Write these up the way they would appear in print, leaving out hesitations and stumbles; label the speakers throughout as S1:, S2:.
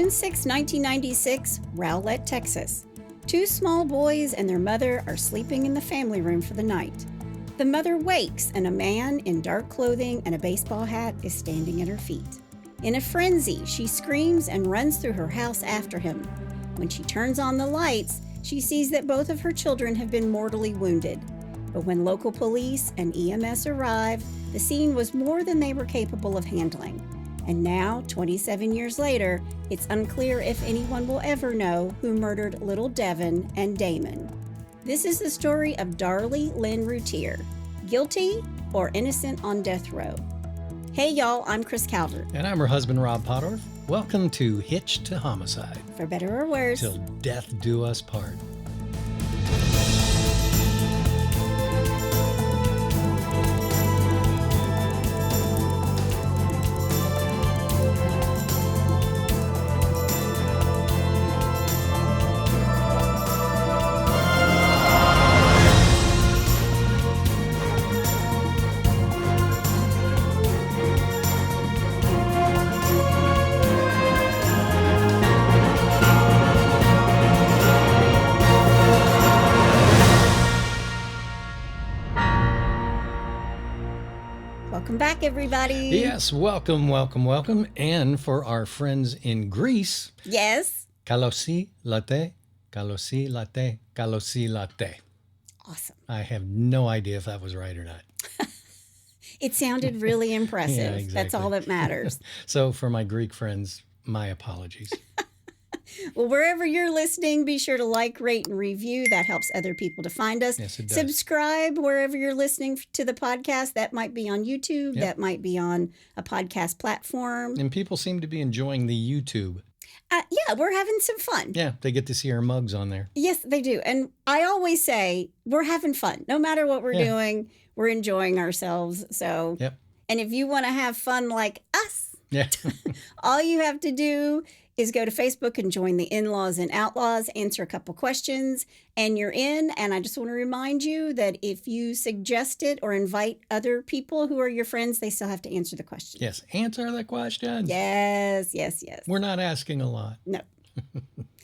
S1: June 6, 1996, Rowlett, Texas. Two small boys and their mother are sleeping in the family room for the night. The mother wakes, and a man in dark clothing and a baseball hat is standing at her feet. In a frenzy, she screams and runs through her house after him. When she turns on the lights, she sees that both of her children have been mortally wounded. But when local police and EMS arrive, the scene was more than they were capable of handling. And now, 27 years later, it's unclear if anyone will ever know who murdered little Devon and Damon. This is the story of Darlie Lynn Routier, guilty or innocent on death row. Hey y'all, I'm Chris Calvert.
S2: And I'm her husband, Rob Pottorff. Welcome to Hitched to Homicide.
S1: For better or worse.
S2: Till death do us part.
S1: Welcome back, everybody.
S2: Yes, welcome. And for our friends in Greece,
S1: yes,
S2: Kalosi latte.
S1: Awesome.
S2: I have no idea if that was right or not.
S1: It sounded really impressive.
S2: Yeah, exactly.
S1: That's all that matters.
S2: So for my Greek friends, my apologies.
S1: Well, wherever you're listening, be sure to like, rate, and review. That helps other people to find us.
S2: Yes, it does.
S1: Subscribe wherever you're listening to the podcast. That might be on YouTube.
S2: Yep.
S1: That might be on a podcast platform.
S2: And people seem to be enjoying the YouTube.
S1: Yeah, we're having some fun.
S2: Yeah, they get to see our mugs on there.
S1: Yes, they do. And I always say we're having fun. No matter what we're doing, we're enjoying ourselves. So,
S2: Yep.
S1: And if you want to have fun like us,
S2: Yeah.
S1: all you have to do is go to Facebook and join the In-Laws and Outlaws, answer a couple questions, and you're in. And I just want to remind you that if you suggest it or invite other people who are your friends, they still have to answer the question.
S2: Yes, answer the question.
S1: Yes.
S2: We're not asking a lot.
S1: No.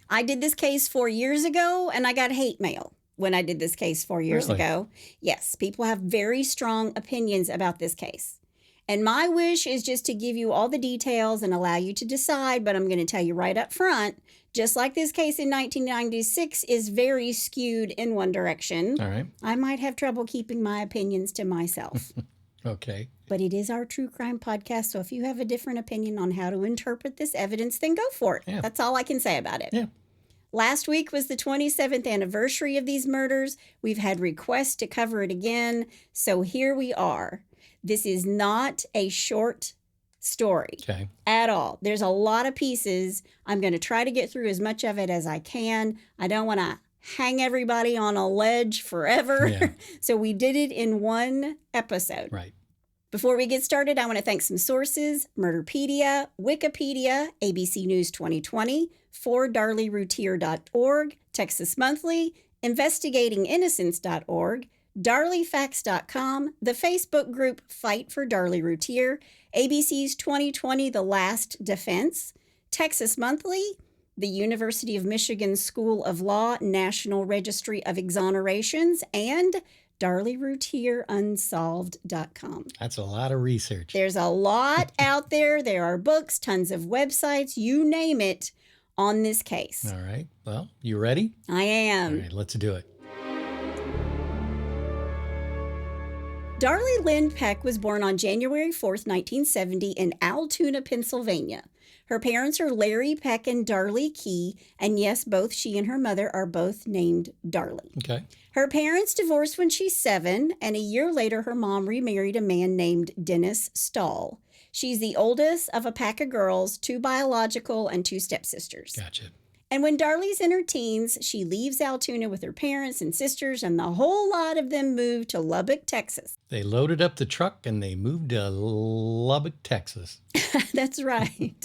S1: I did this case 4 years ago, and I got hate mail when I did this case 4 years
S2: Really?
S1: ago. Yes, people have very strong opinions about this case. And my wish is just to give you all the details and allow you to decide, but I'm going to tell you right up front, just like this case in 1996 is very skewed in one direction,
S2: All right.
S1: I might have trouble keeping my opinions to myself.
S2: Okay.
S1: But it is our true crime podcast, so if you have a different opinion on how to interpret this evidence, then go for it.
S2: Yeah.
S1: That's all I can say about it.
S2: Yeah.
S1: Last week was the 27th anniversary of these murders. We've had requests to cover it again, so here we are. This is not a short story at all. There's a lot of pieces. I'm going to try to get through as much of it as I can. I don't want to hang everybody on a ledge forever.
S2: Yeah.
S1: So we did it in one episode.
S2: Right.
S1: Before we get started, I want to thank some sources: Murderpedia, Wikipedia, ABC News 2020, ForDarlieRoutier.org, Texas Monthly, InvestigatingInnocence.org, DarlieFacts.com, the Facebook group Fight for Darlie Routier, ABC's 2020 The Last Defense, Texas Monthly, the University of Michigan School of Law National Registry of Exonerations, and DarlieRoutierUnsolved.com.
S2: That's a lot of research.
S1: There's a lot out there. There are books, tons of websites, you name it, on this case.
S2: All right. Well, you ready?
S1: I am.
S2: All right, let's do it.
S1: Darlie Lynn Peck was born on January 4th, 1970 in Altoona, Pennsylvania. Her parents are Larry Peck and Darlie Key, and yes, both she and her mother are both named Darlie.
S2: Okay.
S1: Her parents divorced when she's 7, and a year later her mom remarried a man named Dennis Stahl. She's the oldest of a pack of girls, 2 biological and 2 stepsisters.
S2: Gotcha.
S1: And when Darlie's in her teens, she leaves Altoona with her parents and sisters, and the whole lot of them moved to Lubbock, Texas.
S2: They loaded up the truck and they moved to Lubbock, Texas.
S1: That's right.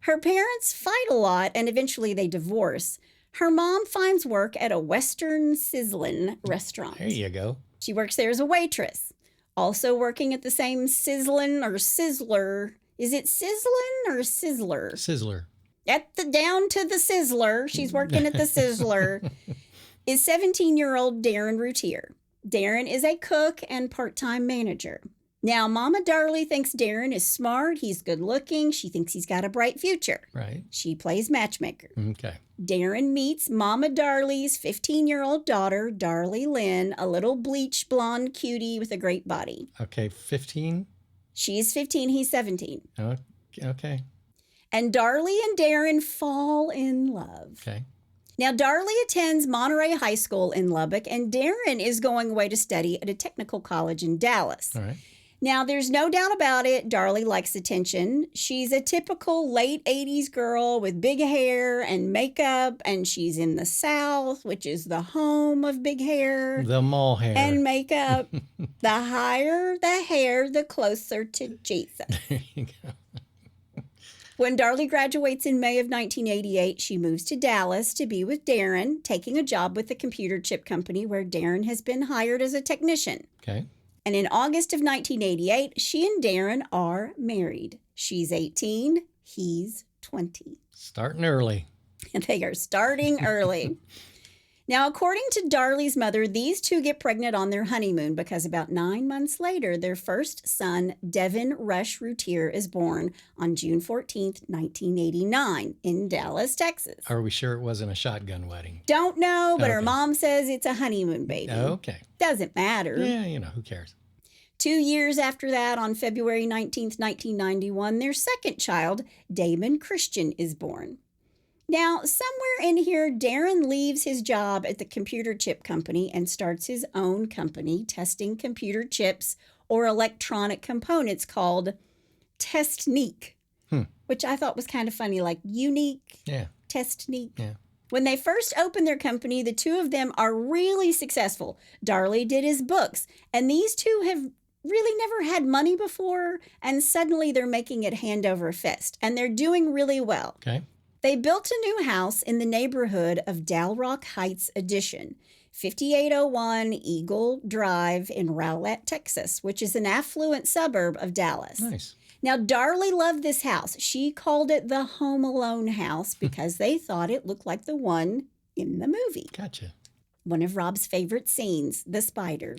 S1: Her parents fight a lot, and eventually they divorce. Her mom finds work at a Western Sizzlin' restaurant.
S2: There you go.
S1: She works there as a waitress. Also working at the same Sizzlin' or Sizzler. Is it Sizzlin' or Sizzler?
S2: Sizzler.
S1: down to the Sizzler, she's working at the Sizzler, is 17-year-old Darren Routier. Darren is a cook and part-time manager. Now, Mama Darlie thinks Darren is smart, he's good looking, she thinks he's got a bright future.
S2: Right.
S1: She plays matchmaker.
S2: Okay.
S1: Darren meets Mama Darlie's 15-year-old daughter, Darlie Lynn, a little bleach blonde cutie with a great body.
S2: Okay, 15?
S1: She's 15, he's 17.
S2: Oh, okay.
S1: And Darlie and Darren fall in love.
S2: Okay.
S1: Now, Darlie attends Monterey High School in Lubbock, and Darren is going away to study at a technical college in Dallas.
S2: All right.
S1: Now, there's no doubt about it, Darlie likes attention. She's a typical late 80s girl with big hair and makeup, and she's in the South, which is the home of big hair.
S2: The mall hair.
S1: And makeup. The higher the hair, the closer to Jesus.
S2: There you go.
S1: When Darlie graduates in May of 1988, she moves to Dallas to be with Darren, taking a job with the computer chip company where Darren has been hired as a technician.
S2: Okay.
S1: And in August of 1988, she and Darren are married. She's 18, he's 20.
S2: Starting early.
S1: And they are starting early. Now, according to Darlie's mother, these two get pregnant on their honeymoon because about 9 months later, their first son, Devon Routier, is born on June 14th, 1989 in Dallas, Texas.
S2: Are we sure it wasn't a shotgun wedding?
S1: Don't know, but her
S2: Okay.
S1: mom says it's a honeymoon baby.
S2: Okay.
S1: Doesn't matter.
S2: Yeah, who cares?
S1: 2 years after that, on February 19th, 1991, their second child, Damon Christian, is born. Now, somewhere in here, Darren leaves his job at the computer chip company and starts his own company testing computer chips or electronic components called Testnique, which I thought was kind of funny, like unique,
S2: Yeah.
S1: Testnique.
S2: Yeah.
S1: When they first opened their company, the two of them are really successful. Darlie did his books, and these two have really never had money before, and suddenly they're making it hand over fist, and they're doing really well.
S2: Okay.
S1: They built a new house in the neighborhood of Dalrock Heights Addition, 5801 Eagle Drive in Rowlett, Texas, which is an affluent suburb of Dallas.
S2: Nice.
S1: Now, Darlie loved this house. She called it the Home Alone house because they thought it looked like the one in the movie.
S2: Gotcha.
S1: One of Rob's favorite scenes, the spider.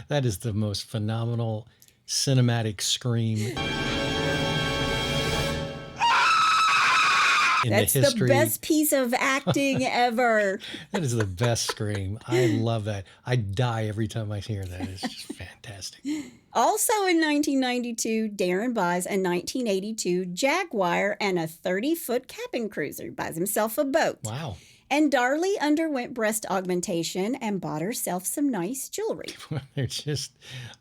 S2: That is the most phenomenal cinematic scream in
S1: That's
S2: the history.
S1: the best piece of acting ever.
S2: That is the best scream. I love that. I die every time I hear that. It's just fantastic.
S1: Also in 1992, Darren buys a 1982 Jaguar and a 30-foot cabin cruiser. Buys himself a boat.
S2: Wow.
S1: And Darlie underwent breast augmentation and bought herself some nice jewelry.
S2: They're just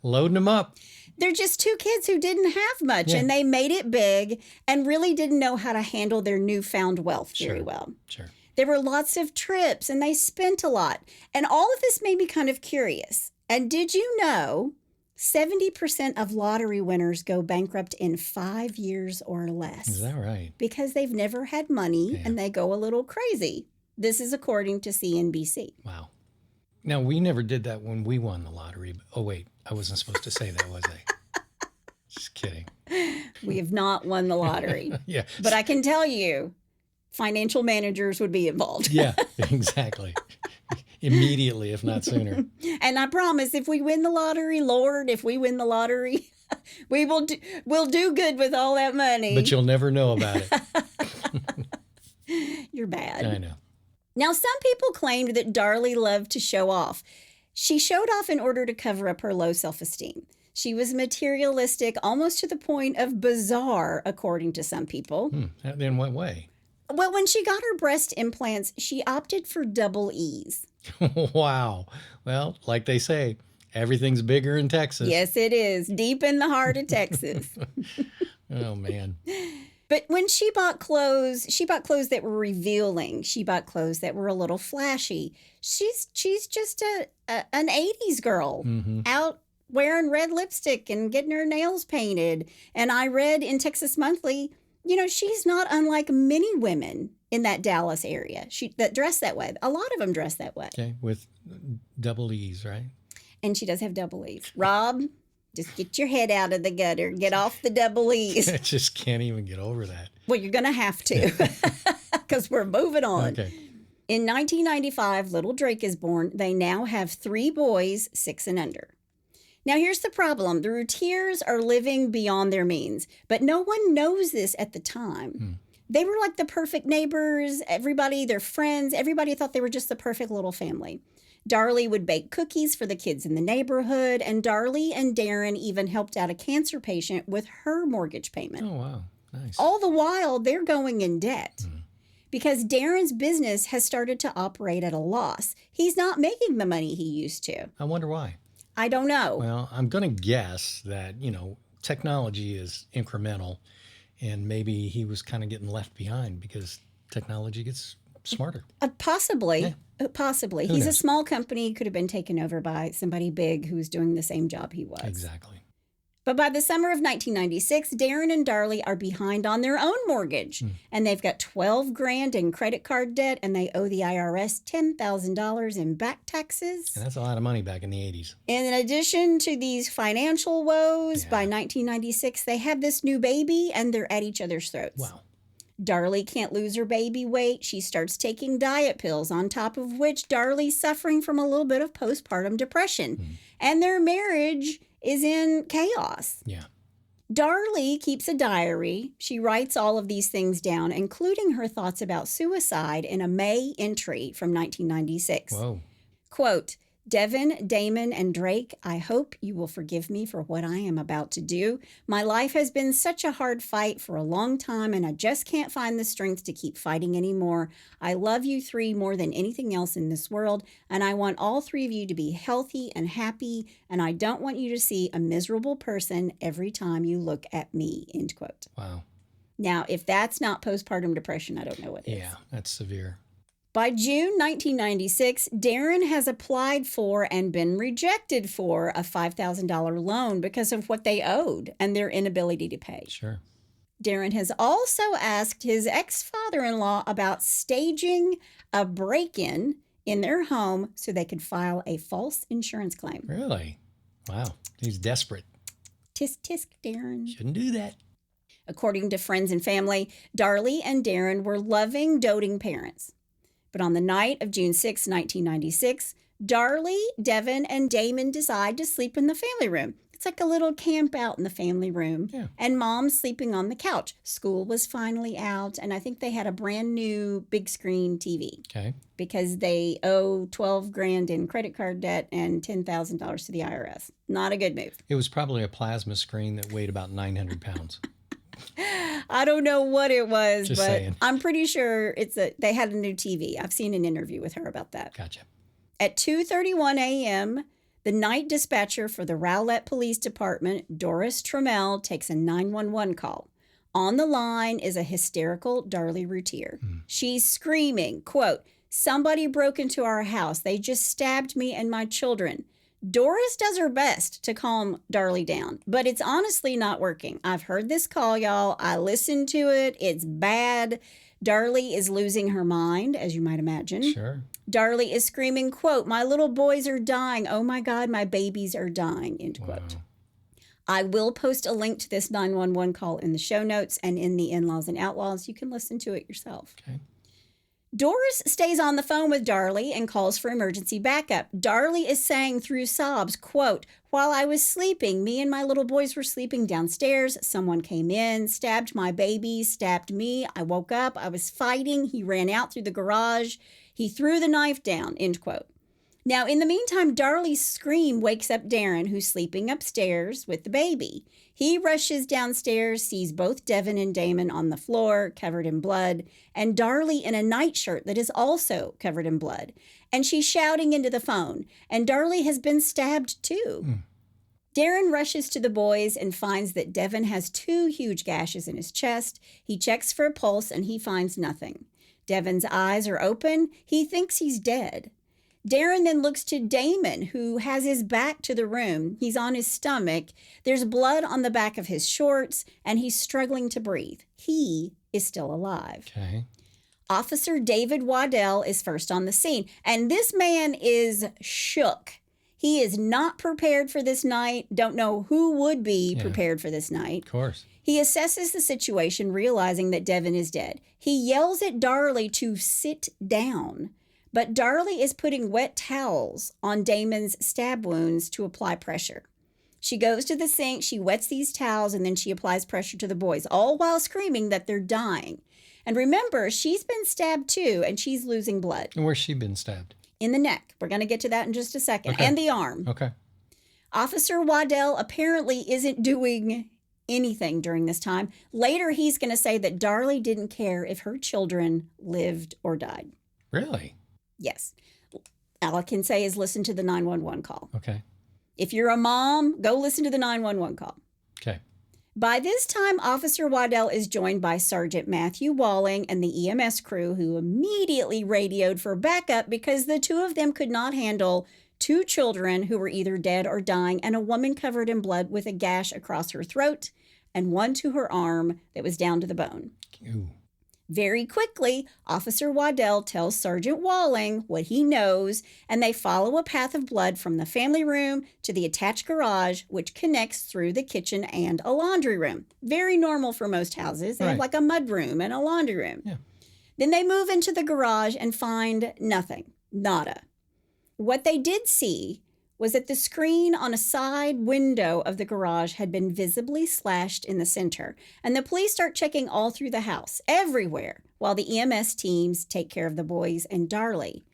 S2: loading them up.
S1: They're just two kids who didn't have much,
S2: Yeah.
S1: and they made it big and really didn't know how to handle their newfound wealth very well.
S2: Sure.
S1: There were lots of trips, and they spent a lot. And all of this made me kind of curious. And did you know 70% of lottery winners go bankrupt in 5 years or less?
S2: Is that right?
S1: Because they've never had money,
S2: Yeah.
S1: and they go a little crazy. This is according to CNBC.
S2: Wow. Now, we never did that when we won the lottery. Oh, wait. I wasn't supposed to say that, was I? Just kidding.
S1: We have not won the lottery.
S2: Yeah.
S1: But I can tell you, financial managers would be involved.
S2: Yeah, exactly. Immediately, if not sooner.
S1: And I promise, if we win the lottery, Lord, if we win the lottery, we'll do good with all that money.
S2: But you'll never know about it.
S1: You're bad.
S2: I know.
S1: Now, some people claimed that Darlie loved to show off. She showed off in order to cover up her low self-esteem. She was materialistic, almost to the point of bizarre, according to some people.
S2: In what way?
S1: Well, when she got her breast implants, she opted for double E's.
S2: Wow. Well, like they say, everything's bigger in Texas.
S1: Yes, it is. Deep in the heart of Texas.
S2: Oh, man.
S1: But when she bought clothes that were revealing. She bought clothes that were a little flashy. She's just an 80s girl out wearing red lipstick and getting her nails painted. And I read in Texas Monthly, she's not unlike many women in that Dallas area that dress that way. A lot of them dress that way.
S2: Okay, with double E's, right?
S1: And she does have double E's. Rob, Just get your head out of the gutter. Get off the double E's.
S2: I just can't even get over that.
S1: Well, you're going to have to because we're moving on.
S2: Okay.
S1: In 1995, little Drake is born. They now have 3 boys, 6 and under. Now, here's the problem. The Routiers are living beyond their means, but no one knows this at the time. They were like the perfect neighbors. Everybody, their friends, everybody thought they were just the perfect little family. Darlie would bake cookies for the kids in the neighborhood, and Darlie and Darren even helped out a cancer patient with her mortgage payment.
S2: Oh, wow. Nice.
S1: All the while, they're going in debt because Darren's business has started to operate at a loss. He's not making the money he used to.
S2: I wonder why.
S1: I don't know.
S2: Well, I'm going to guess that, technology is incremental, and maybe he was kind of getting left behind because technology gets smarter.
S1: Possibly.
S2: Yeah.
S1: Possibly.
S2: Who
S1: He's a
S2: knows?
S1: small company, could have been taken over by somebody big who's doing the same job he was.
S2: Exactly.
S1: But by the summer of 1996, Darren and Darlie are behind on their own mortgage. And they've got $12,000 in credit card debt, and they owe the IRS $10,000 in back taxes.
S2: And that's a lot of money back in the 80s.
S1: And in addition to these financial woes,
S2: Yeah.
S1: by 1996, they have this new baby, and they're at each other's throats.
S2: Wow.
S1: Darlie can't lose her baby weight. She starts taking diet pills, on top of which Darlie's suffering from a little bit of postpartum depression. And their marriage is in chaos.
S2: Yeah.
S1: Darlie keeps a diary. She writes all of these things down, including her thoughts about suicide in a May entry from 1996.
S2: Whoa.
S1: Quote, Devon, Damon, and Drake, I hope you will forgive me for what I am about to do. My life has been such a hard fight for a long time, and I just can't find the strength to keep fighting anymore. I love you 3 more than anything else in this world, and I want all 3 of you to be healthy and happy, and I don't want you to see a miserable person every time you look at me, end quote.
S2: Wow.
S1: Now, if that's not postpartum depression, I don't know what is.
S2: Yeah, that's severe.
S1: By June 1996, Darren has applied for and been rejected for a $5,000 loan because of what they owed and their inability to pay.
S2: Sure.
S1: Darren has also asked his ex-father-in-law about staging a break-in in their home so they could file a false insurance claim.
S2: Really? Wow. He's desperate.
S1: Tisk, tisk, Darren.
S2: Shouldn't do that.
S1: According to friends and family, Darlie and Darren were loving, doting parents. But on the night of June 6, 1996, Darlie, Devon, and Damon decide to sleep in the family room. It's like a little camp out in the family room.
S2: Yeah.
S1: And Mom's sleeping on the couch. School was finally out, and I think they had a brand new big screen TV
S2: Okay.
S1: because they owe $12,000 in credit card debt and $10,000 to the IRS. Not a good move.
S2: It was probably a plasma screen that weighed about 900 pounds.
S1: I don't know what it was,
S2: Just
S1: but
S2: saying.
S1: I'm pretty sure they had a new TV. I've seen an interview with her about that.
S2: Gotcha.
S1: At 2:31 a.m., the night dispatcher for the Rowlett Police Department, Doris Trammell, takes a 911 call. On the line is a hysterical Darlie Routier. She's screaming, quote, somebody broke into our house. They just stabbed me and my children. Doris does her best to calm Darlie down, but it's honestly not working. I've heard this call, y'all. I listened to it. It's bad. Darlie is losing her mind, as you might imagine.
S2: Sure.
S1: Darlie is screaming, quote, my little boys are dying. Oh my God, my babies are dying, end quote.
S2: Wow.
S1: I will post a link to this 911 call in the show notes and in the In-Laws and Outlaws. You can listen to it yourself.
S2: Okay.
S1: Doris stays on the phone with Darlie and calls for emergency backup. Darlie is saying through sobs, quote, while I was sleeping, me and my little boys were sleeping downstairs. Someone came in, stabbed my baby, stabbed me. I woke up. I was fighting. He ran out through the garage. He threw the knife down, end quote. Now, in the meantime, Darlie's scream wakes up Darren, who's sleeping upstairs with the baby. He rushes downstairs, sees both Devon and Damon on the floor, covered in blood, and Darlie in a nightshirt that is also covered in blood. And she's shouting into the phone, and Darlie has been stabbed too. Darren rushes to the boys and finds that Devon has 2 huge gashes in his chest. He checks for a pulse, and he finds nothing. Devon's eyes are open. He thinks he's dead. Darren then looks to Damon, who has his back to the room. He's on his stomach. There's blood on the back of his shorts, and he's struggling to breathe. He is still alive.
S2: Okay.
S1: Officer David Waddell is first on the scene, and this man is shook. He is not prepared for this night. Don't know who would be prepared for this night.
S2: Of course.
S1: He assesses the situation, realizing that Devon is dead. He yells at Darlie to sit down, but Darlie is putting wet towels on Damon's stab wounds to apply pressure. She goes to the sink, she wets these towels, and then she applies pressure to the boys, all while screaming that they're dying. And remember, she's been stabbed too, and she's losing blood.
S2: And where's she been stabbed?
S1: In the neck. We're going to get to that in just a second.
S2: Okay.
S1: And the arm.
S2: Okay.
S1: Officer Waddell apparently isn't doing anything during this time. Later, he's going to say that Darlie didn't care if her children lived or died.
S2: Really?
S1: Yes. All I can say is listen to the 911 call.
S2: Okay.
S1: If you're a mom, go listen to the 911 call.
S2: Okay.
S1: By this time, Officer Waddell is joined by Sergeant Matthew Walling and the EMS crew, who immediately radioed for backup because the two of them could not handle two children who were either dead or dying, and a woman covered in blood with a gash across her throat and one to her arm that was down to the bone.
S2: Ooh.
S1: Very quickly, Officer Waddell tells Sergeant Walling what he knows, and they follow a path of blood from the family room to the attached garage, which connects through the kitchen and a laundry room. Very normal for most houses. They have like a mud room and a laundry room.
S2: Yeah.
S1: Then they move into the garage and find nothing. Nada. What they did see was that the screen on a side window of the garage had been visibly slashed in the center. And the police start checking all through the house, everywhere, while the EMS teams take care of the boys and Darlie.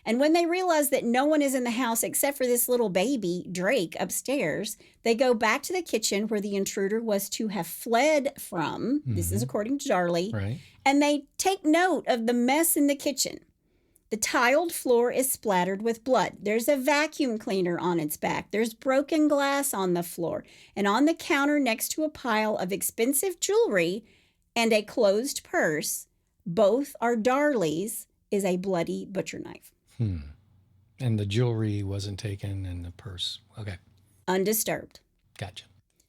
S1: And when they realize that no one is in the house except for this little baby, Drake, upstairs, they go back to the kitchen where the intruder was to have fled from. Mm-hmm. This is according to Darlie.
S2: Right.
S1: And they take note of the mess in the kitchen. The tiled floor is splattered with blood. There's a vacuum cleaner on its back. There's broken glass on the floor. And on the counter next to a pile of expensive jewelry and a closed purse, both are Darlie's, is a bloody butcher knife.
S2: And the jewelry wasn't taken and the purse. Okay.
S1: Undisturbed.
S2: Gotcha.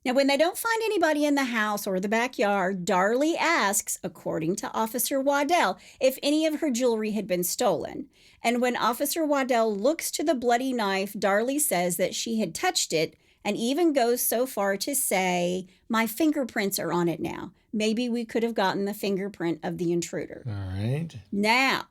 S1: Now, when they don't find anybody in the house or the backyard, Darlie asks, according to Officer Waddell, if any of her jewelry had been stolen. And when Officer Waddell looks to the bloody knife, Darlie says that she had touched it and even goes so far to say, my fingerprints are on it now. Maybe we could have gotten the fingerprint of the intruder.
S2: All right.
S1: Now,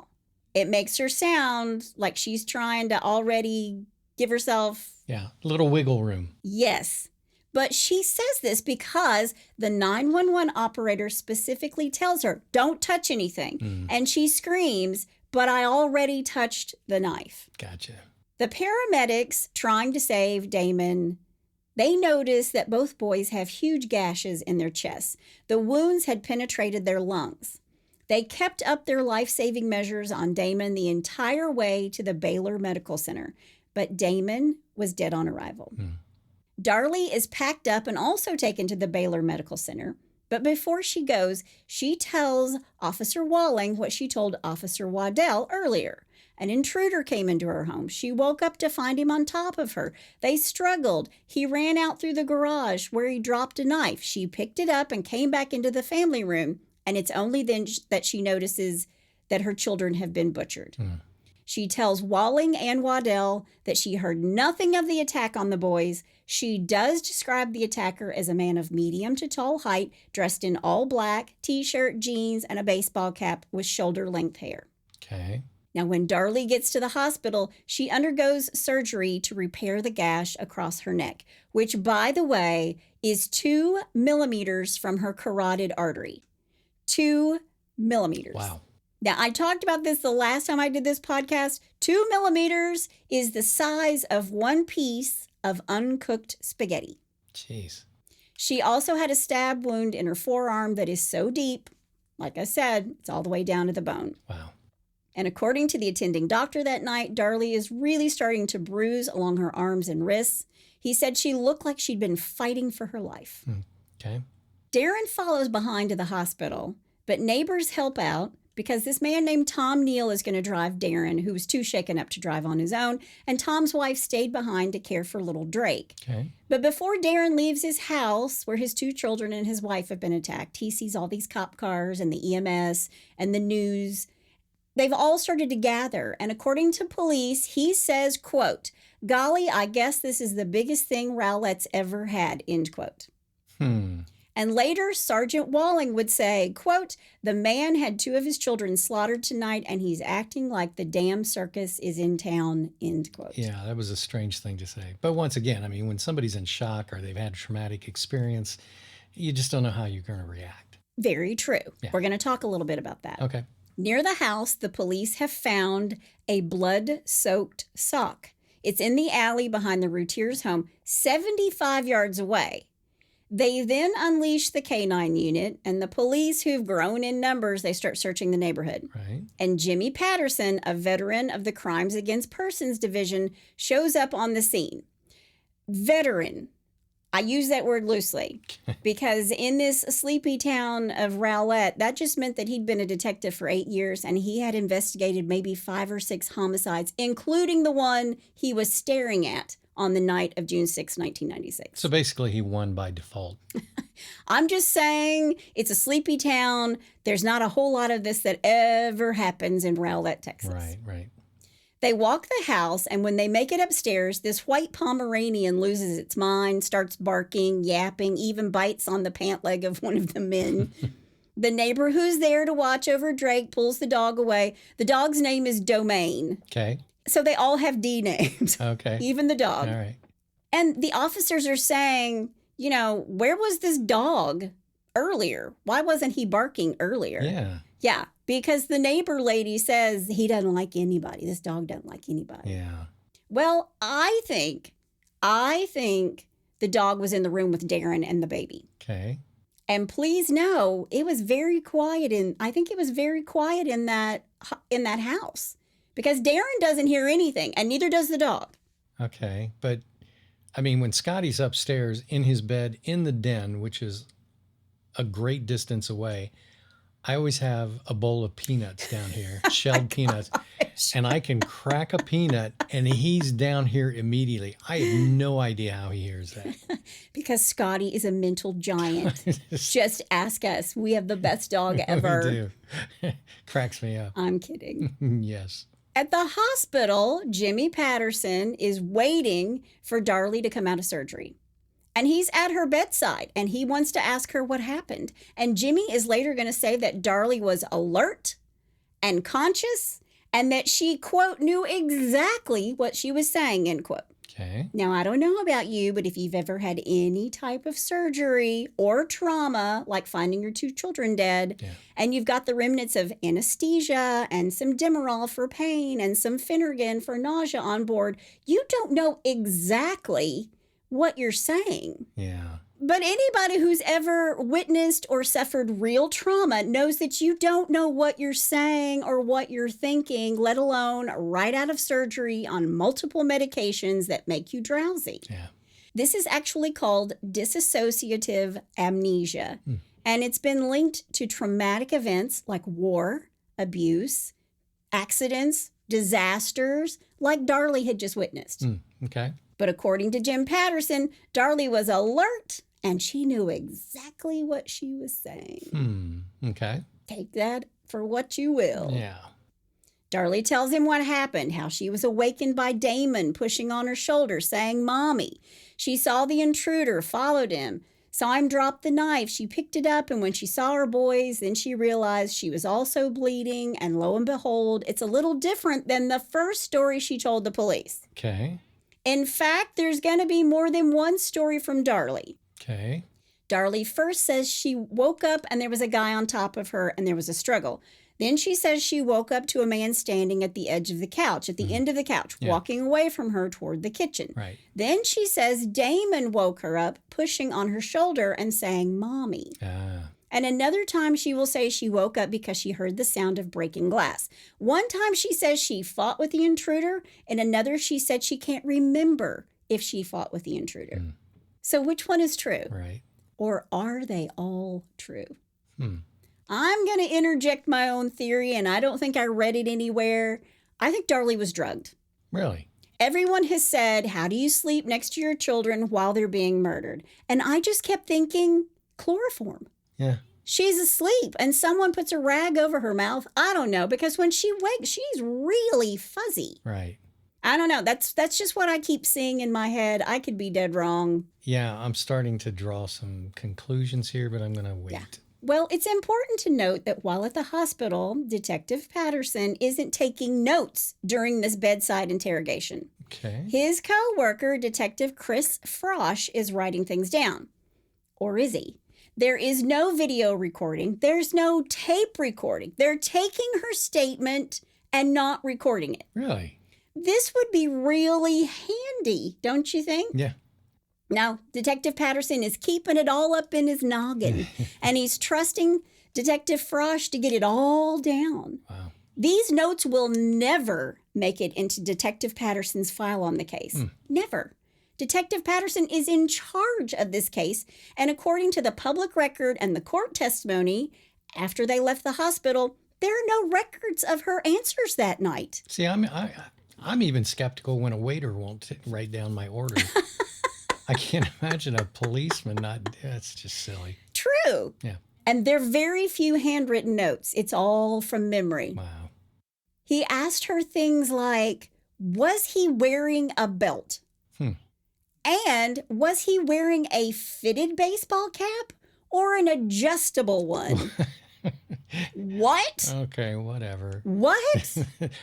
S1: it makes her sound like she's trying to already give herself...
S2: Yeah, a little wiggle room.
S1: Yes. But she says this because the 911 operator specifically tells her, don't touch anything. And she screams, but I already touched the knife.
S2: Gotcha.
S1: The paramedics trying to save Damon, they notice that both boys have huge gashes in their chests. The wounds had penetrated their lungs. They kept up their life-saving measures on Damon the entire way to the Baylor Medical Center. But Damon was dead on arrival. Darlie is packed up and also taken to the Baylor Medical Center. But before she goes, she tells Officer Walling what she told Officer Waddell earlier. An intruder came into her home. She woke up to find him on top of her. They struggled. He ran out through the garage where he dropped a knife. She picked it up and came back into the family room. And it's only then that she notices that her children have been butchered. She tells Walling and Waddell that she heard nothing of the attack on the boys. She does describe the attacker as a man of medium to tall height, dressed in all black, t-shirt, jeans, and a baseball cap with shoulder-length hair.
S2: Okay.
S1: Now, when Darlie gets to the hospital, she undergoes surgery to repair the gash across her neck, which, by the way, is 2 millimeters from her carotid artery. 2 millimeters.
S2: Wow.
S1: Now, I talked about this the last time I did this podcast. 2 millimeters is the size of one piece of uncooked spaghetti.
S2: Jeez.
S1: She also had a stab wound in her forearm that is so deep, like I said, it's all the way down to the bone.
S2: Wow.
S1: And according to the attending doctor that night, Darlie is really starting to bruise along her arms and wrists. He said she looked like she'd been fighting for her life.
S2: Okay.
S1: Darren follows behind to the hospital, but neighbors help out because this man named Tom Neal is going to drive Darren, who was too shaken up to drive on his own, and Tom's wife stayed behind to care for little Drake.
S2: Okay.
S1: But before Darren leaves his house, where his 2 children and his wife have been attacked, he sees all these cop cars and the EMS and the news. They've all started to gather, and according to police, he says, quote, Golly, I guess this is the biggest thing Rowlett's ever had, end quote. And later, Sergeant Walling would say, quote, the man had 2 of his children slaughtered tonight, and he's acting like the damn circus is in town, end quote.
S2: Yeah, that was a strange thing to say. But once again, I mean, when somebody's in shock or they've had a traumatic experience, you just don't know how you're going to react.
S1: Very true.
S2: Yeah.
S1: We're going to talk a little bit about that.
S2: Okay.
S1: Near the house, the police have found a blood-soaked sock. It's in the alley behind the Routier's home, 75 yards away. They then unleash the K-9 unit, and the police, who've grown in numbers, they start searching the neighborhood.
S2: Right.
S1: And Jimmy Patterson, a veteran of the Crimes Against Persons Division, shows up on the scene. Veteran. I use that word loosely because in this sleepy town of Rowlett, that just meant that he'd been a detective for 8 years, and he had investigated maybe 5 or 6 homicides, including the one he was staring at on the night of June 6, 1996.
S2: So basically he won by default.
S1: I'm just saying it's a sleepy town. There's not a whole lot of this that ever happens in Rowlett, Texas.
S2: Right.
S1: They walk the house, and when they make it upstairs, this white Pomeranian loses its mind, starts barking, yapping, even bites on the pant leg of one of the men. The neighbor who's there to watch over Drake pulls the dog away. The dog's name is Domain.
S2: Okay.
S1: So they all have D names.
S2: Okay.
S1: Even the dog.
S2: All right.
S1: And the officers are saying, you know, where was this dog earlier? Why wasn't he barking earlier?
S2: Yeah.
S1: Yeah, because the neighbor lady says he doesn't like anybody. This dog doesn't like anybody.
S2: Yeah.
S1: Well, I think the dog was in the room with Darren and the baby.
S2: Okay.
S1: And please know, it was very quiet in that house because Darren doesn't hear anything, and neither does the dog.
S2: Okay. But I mean, when Scotty's upstairs in his bed in the den, which is a great distance away, I always have a bowl of peanuts down here, shelled peanuts, and I can crack a peanut and he's down here immediately. I have no idea how he hears that.
S1: Because Scotty is a mental giant. Just ask us. We have the best dog ever.
S2: We do. Cracks me up.
S1: I'm kidding.
S2: Yes.
S1: At the hospital, Jimmy Patterson is waiting for Darlie to come out of surgery. And he's at her bedside, and he wants to ask her what happened. And Jimmy is later going to say that Darlie was alert and conscious, and that she, quote, knew exactly what she was saying, end quote.
S2: Okay.
S1: Now, I don't know about you, but if you've ever had any type of surgery or trauma, like finding your 2 children dead, and you've got the remnants of anesthesia and some Demerol for pain and some Phenergan for nausea on board, you don't know exactly what you're saying.
S2: Yeah.
S1: But anybody who's ever witnessed or suffered real trauma knows that you don't know what you're saying or what you're thinking, let alone right out of surgery on multiple medications that make you drowsy.
S2: Yeah.
S1: This is actually called dissociative amnesia, and it's been linked to traumatic events like war, abuse, accidents, disasters, like Darlie had just witnessed.
S2: Okay.
S1: But according to Jim Patterson, Darlie was alert and she knew exactly what she was saying.
S2: Okay.
S1: Take that for what you will.
S2: Yeah.
S1: Darlie tells him what happened, how she was awakened by Damon pushing on her shoulder, saying, Mommy. She saw the intruder, followed him, saw him drop the knife. She picked it up, and when she saw her boys, then she realized she was also bleeding, and lo and behold, it's a little different than the first story she told the police.
S2: Okay.
S1: In fact, there's going to be more than one story from Darlie.
S2: Okay.
S1: Darlie first says she woke up and there was a guy on top of her and there was a struggle. Then she says she woke up to a man standing at the edge of the couch, at the end of the couch, walking away from her toward the kitchen.
S2: Right.
S1: Then she says Damon woke her up, pushing on her shoulder and saying, Mommy. And another time she will say she woke up because she heard the sound of breaking glass. One time she says she fought with the intruder, and another she said she can't remember if she fought with the intruder. So which one is true?
S2: Right.
S1: Or are they all true? I'm going to interject my own theory, and I don't think I read it anywhere. I think Darlie was drugged.
S2: Really?
S1: Everyone has said, how do you sleep next to your children while they're being murdered? And I just kept thinking, chloroform.
S2: Yeah.
S1: She's asleep and someone puts a rag over her mouth. I don't know, because when she wakes, she's really fuzzy.
S2: Right.
S1: I don't know. That's just what I keep seeing in my head. I could be dead wrong.
S2: Yeah, I'm starting to draw some conclusions here, but I'm going to wait.
S1: Yeah. Well, it's important to note that while at the hospital, Detective Patterson isn't taking notes during this bedside interrogation.
S2: Okay.
S1: His co-worker, Detective Chris Frosch, is writing things down. Or is he? There is no video recording. There's no tape recording. They're taking her statement and not recording it.
S2: Really?
S1: This would be really handy, don't you think?
S2: Yeah.
S1: Now, Detective Patterson is keeping it all up in his noggin, and he's trusting Detective Frosch to get it all down.
S2: Wow.
S1: These notes will never make it into Detective Patterson's file on the case. Never. Detective Patterson is in charge of this case, and according to the public record and the court testimony, after they left the hospital, there are no records of her answers that night.
S2: See, I'm even skeptical when a waiter won't write down my order. I can't imagine a policeman not. That's just silly.
S1: True.
S2: Yeah.
S1: And there are very few handwritten notes. It's all from memory.
S2: Wow.
S1: He asked her things like, was he wearing a belt? And was he wearing a fitted baseball cap or an adjustable one? What?
S2: Okay, whatever.
S1: What?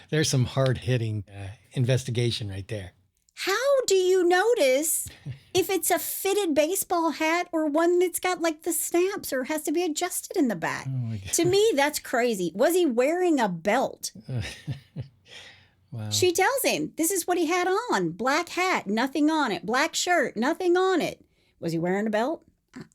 S2: There's some hard-hitting investigation right there.
S1: How do you notice if it's a fitted baseball hat or one that's got like the snaps or has to be adjusted in the back?
S2: Oh my God.
S1: To me, that's crazy. Was he wearing a belt?
S2: Wow.
S1: She tells him this is what he had on. Black hat, nothing on it. Black shirt, nothing on it. Was he wearing a belt?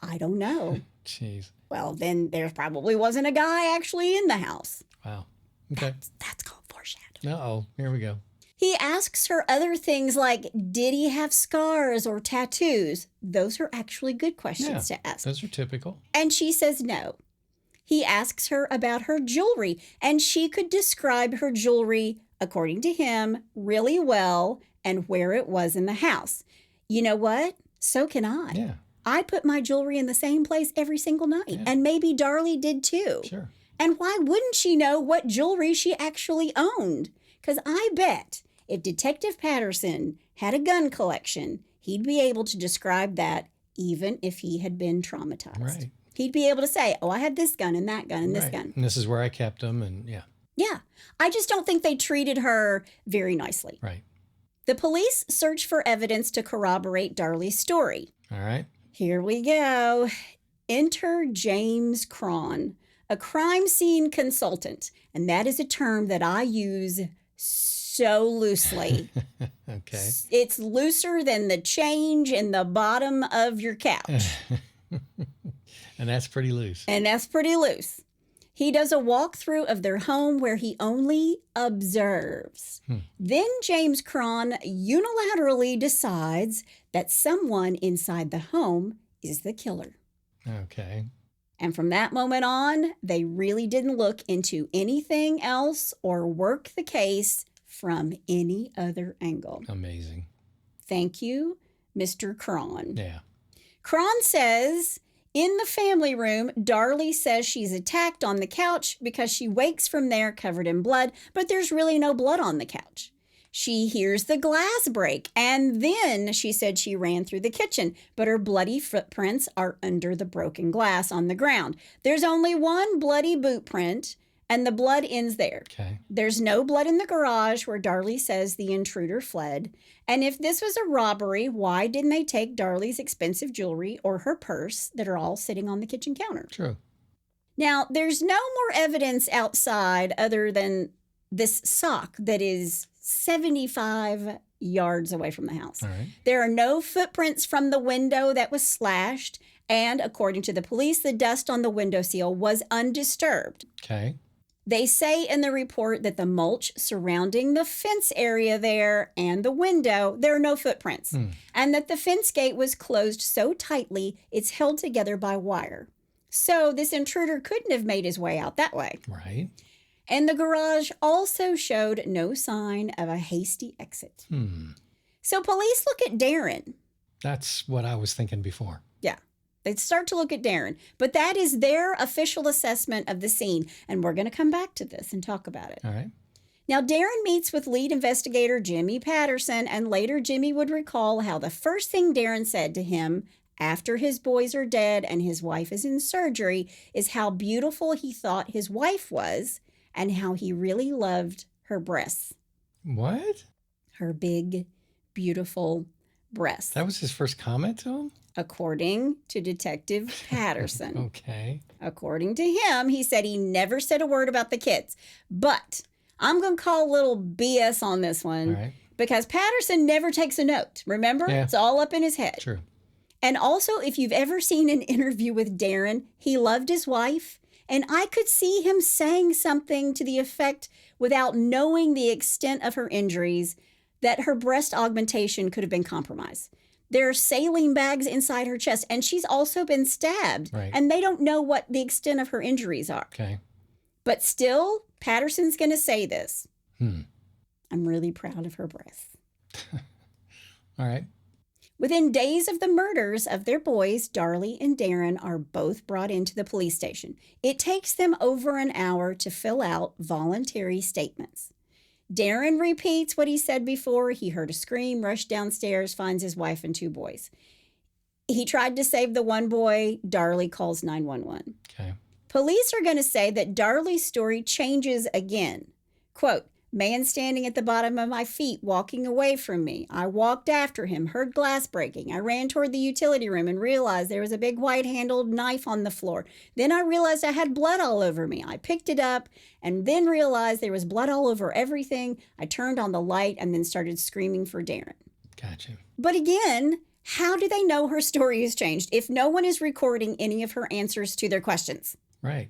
S1: I don't know.
S2: Jeez.
S1: Well, then there probably wasn't a guy actually in the house.
S2: Wow. Okay.
S1: That's called foreshadowing.
S2: Uh-oh. Here we go.
S1: He asks her other things like, did he have scars or tattoos? Those are actually good questions to ask.
S2: Those are typical.
S1: And she says no. He asks her about her jewelry, and she could describe her jewelry, according to him, really well and where it was in the house. You know what? So can I.
S2: Yeah.
S1: I put my jewelry in the same place every single night, and maybe Darlie did too.
S2: Sure.
S1: And why wouldn't she know what jewelry she actually owned? Because I bet if Detective Patterson had a gun collection, he'd be able to describe that even if he had been traumatized.
S2: Right.
S1: He'd be able to say, oh, I had this gun and that gun and this gun.
S2: And this is where I kept them, and yeah.
S1: Yeah. I just don't think they treated her very nicely.
S2: Right.
S1: The police search for evidence to corroborate Darlie's story.
S2: All right.
S1: Here we go. Enter James Cron, a crime scene consultant. And that is a term that I use so loosely.
S2: Okay.
S1: It's looser than the change in the bottom of your couch.
S2: And that's pretty loose.
S1: And that's pretty loose. He does a walkthrough of their home where he only observes. Then James Cron unilaterally decides that someone inside the home is the killer.
S2: Okay.
S1: And from that moment on, they really didn't look into anything else or work the case from any other angle.
S2: Amazing.
S1: Thank you, Mr. Cron.
S2: Yeah.
S1: Cron says, in the family room, Darlie says she's attacked on the couch because she wakes from there covered in blood, but there's really no blood on the couch. She hears the glass break, and then she said she ran through the kitchen, but her bloody footprints are under the broken glass on the ground. There's only one bloody boot print, and the blood ends there.
S2: Okay.
S1: There's no blood in the garage where Darlie says the intruder fled. And if this was a robbery, why didn't they take Darlie's expensive jewelry or her purse that are all sitting on the kitchen counter?
S2: True.
S1: Now, there's no more evidence outside other than this sock that is 75 yards away from the house.
S2: All right.
S1: There are no footprints from the window that was slashed, and according to the police, the dust on the windowsill was undisturbed.
S2: Okay.
S1: They say in the report that the mulch surrounding the fence area there and the window, there are no footprints, and that the fence gate was closed so tightly it's held together by wire. So this intruder couldn't have made his way out that way.
S2: Right.
S1: And the garage also showed no sign of a hasty exit. So police look at Darren.
S2: That's what I was thinking before.
S1: Yeah, they start to look at Darren. But that is their official assessment of the scene. And we're going to come back to this and talk about it.
S2: All right.
S1: Now, Darren meets with lead investigator Jimmy Patterson, and later Jimmy would recall how the first thing Darren said to him after his boys are dead and his wife is in surgery is how beautiful he thought his wife was and how he really loved her breasts.
S2: What?
S1: Her big, beautiful breasts.
S2: That was his first comment to him?
S1: According to Detective Patterson.
S2: Okay.
S1: According to him, he said he never said a word about the kids. But I'm going to call a little BS on this one.
S2: All right.
S1: Because Patterson never takes a note. Remember?
S2: Yeah.
S1: It's all up in his head.
S2: True.
S1: And also, if you've ever seen an interview with Darren, he loved his wife. And I could see him saying something to the effect, without knowing the extent of her injuries, that her breast augmentation could have been compromised. There are saline bags inside her chest, and she's also been stabbed.
S2: Right.
S1: And they don't know what the extent of her injuries are.
S2: Okay.
S1: But still, Patterson's going to say this.
S2: I'm
S1: really proud of her breasts.
S2: All right.
S1: Within days of the murders of their boys, Darlie and Darren are both brought into the police station. It takes them over an hour to fill out voluntary statements. Darren repeats what he said before. He heard a scream, rushed downstairs, finds his wife and 2 boys. He tried to save the one boy. Darlie calls 911.
S2: Okay.
S1: Police are going to say that Darlie's story changes again. Quote, man standing at the bottom of my feet, walking away from me. I walked after him, heard glass breaking. I ran toward the utility room and realized there was a big white-handled knife on the floor. Then I realized I had blood all over me. I picked it up and then realized there was blood all over everything. I turned on the light and then started screaming for Darren.
S2: Gotcha.
S1: But again, how do they know her story has changed if no one is recording any of her answers to their questions?
S2: Right.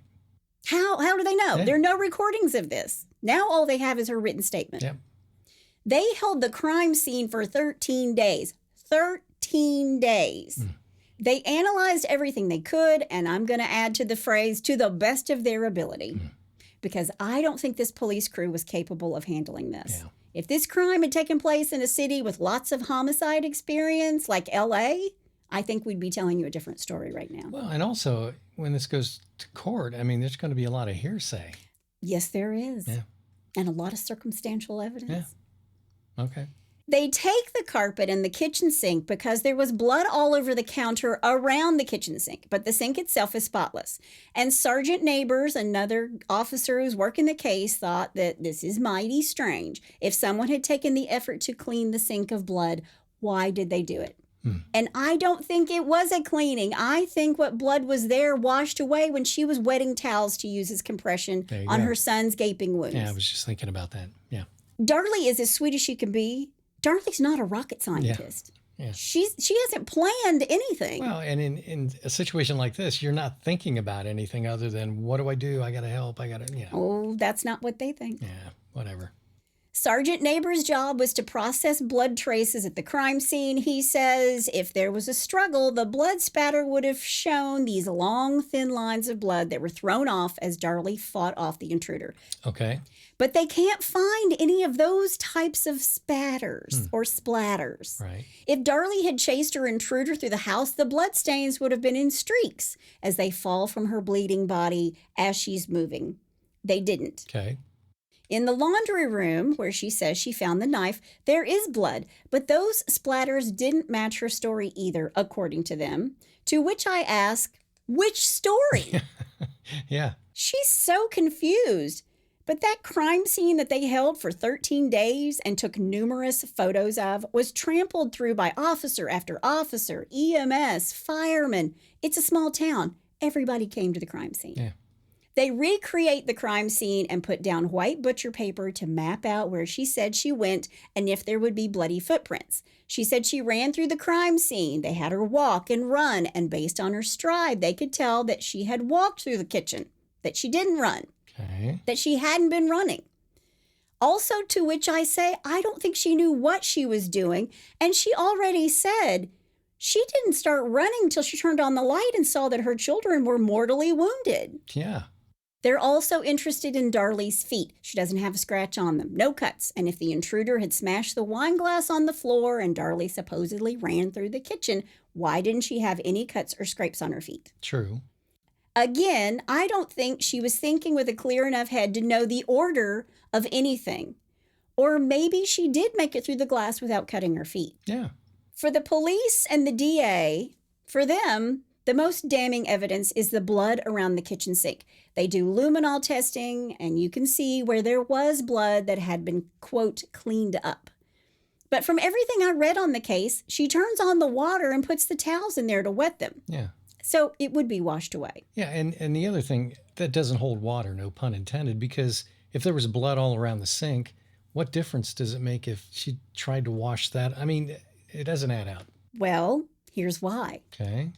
S1: How do they know?
S2: Yeah.
S1: There are no recordings of this. Now all they have is her written statement.
S2: Yep.
S1: They held the crime scene for 13 days. 13 days. They analyzed everything they could, and I'm going to add to the phrase, to the best of their ability. Because I don't think this police crew was capable of handling this.
S2: Yeah.
S1: If this crime had taken place in a city with lots of homicide experience, like L.A., I think we'd be telling you a different story right now.
S2: Well, and also, when this goes to court, I mean, there's going to be a lot of hearsay.
S1: Yes, there is.
S2: Yeah.
S1: And a lot of circumstantial evidence.
S2: Yeah. Okay.
S1: They take the carpet and the kitchen sink because there was blood all over the counter around the kitchen sink, but the sink itself is spotless. And Sergeant Neighbors, another officer who's working the case, thought that this is mighty strange. If someone had taken the effort to clean the sink of blood, why did they do it? And I don't think it was a cleaning. I think what blood was there washed away when she was wetting towels to use as compression on her son's gaping wounds.
S2: Yeah, I was just thinking about that. Yeah.
S1: Darlie is as sweet as she can be. Darlie's not a rocket scientist.
S2: Yeah.
S1: She hasn't planned anything.
S2: Well, and in a situation like this, you're not thinking about anything other than, what do? I got to help. I got to,
S1: Oh, that's not what they think.
S2: Yeah, whatever.
S1: Sergeant Neighbor's job was to process blood traces at the crime scene. He says if there was a struggle, the blood spatter would have shown these long, thin lines of blood that were thrown off as Darlie fought off the intruder.
S2: Okay.
S1: But they can't find any of those types of spatters or splatters.
S2: Right.
S1: If Darlie had chased her intruder through the house, the bloodstains would have been in streaks as they fall from her bleeding body as she's moving. They didn't.
S2: Okay.
S1: In the laundry room, where she says she found the knife, there is blood, but those splatters didn't match her story either, according to them. To which I ask, which story?
S2: Yeah.
S1: She's so confused. But that crime scene that they held for 13 days and took numerous photos of was trampled through by officer after officer, EMS, firemen. It's a small town. Everybody came to the crime scene.
S2: Yeah.
S1: They recreate the crime scene and put down white butcher paper to map out where she said she went and if there would be bloody footprints. She said she ran through the crime scene. They had her walk and run, and based on her stride, they could tell that she had walked through the kitchen, that she didn't run,
S2: Okay.
S1: that she hadn't been running. Also, to which I say, I don't think she knew what she was doing, and she already said she didn't start running till she turned on the light and saw that her children were mortally wounded.
S2: Yeah.
S1: They're also interested in Darlie's feet. She doesn't have a scratch on them, no cuts. And if the intruder had smashed the wine glass on the floor and Darlie supposedly ran through the kitchen, why didn't she have any cuts or scrapes on her feet?
S2: True.
S1: Again, I don't think she was thinking with a clear enough head to know the order of anything. Or maybe she did make it through the glass without cutting her feet.
S2: Yeah.
S1: For the police and the DA, for them, the most damning evidence is the blood around the kitchen sink. They do luminol testing, and you can see where there was blood that had been, quote, cleaned up. But from everything I read on the case, she turns on the water and puts the towels in there to wet them.
S2: Yeah.
S1: So it would be washed away.
S2: Yeah, and the other thing, that doesn't hold water, no pun intended, because if there was blood all around the sink, what difference does it make if she tried to wash that? I mean, it doesn't add up.
S1: Well, here's why.
S2: Okay.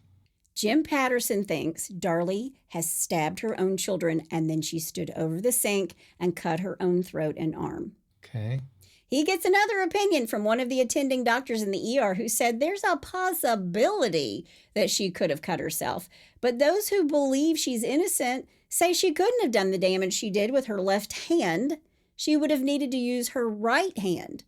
S1: Jim Patterson thinks Darlie has stabbed her own children, and then she stood over the sink and cut her own throat and arm.
S2: Okay.
S1: He gets another opinion from one of the attending doctors in the ER who said there's a possibility that she could have cut herself. But those who believe she's innocent say she couldn't have done the damage she did with her left hand. She would have needed to use her right hand.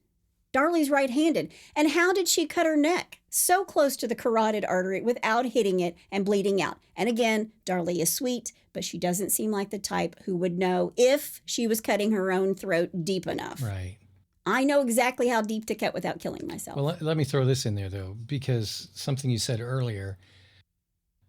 S1: Darlie's right-handed. And how did she cut her neck so close to the carotid artery without hitting it and bleeding out? And again, Darlie is sweet, but she doesn't seem like the type who would know if she was cutting her own throat deep enough.
S2: Right.
S1: I know exactly how deep to cut without killing myself.
S2: Well, let me throw this in there, though, because something you said earlier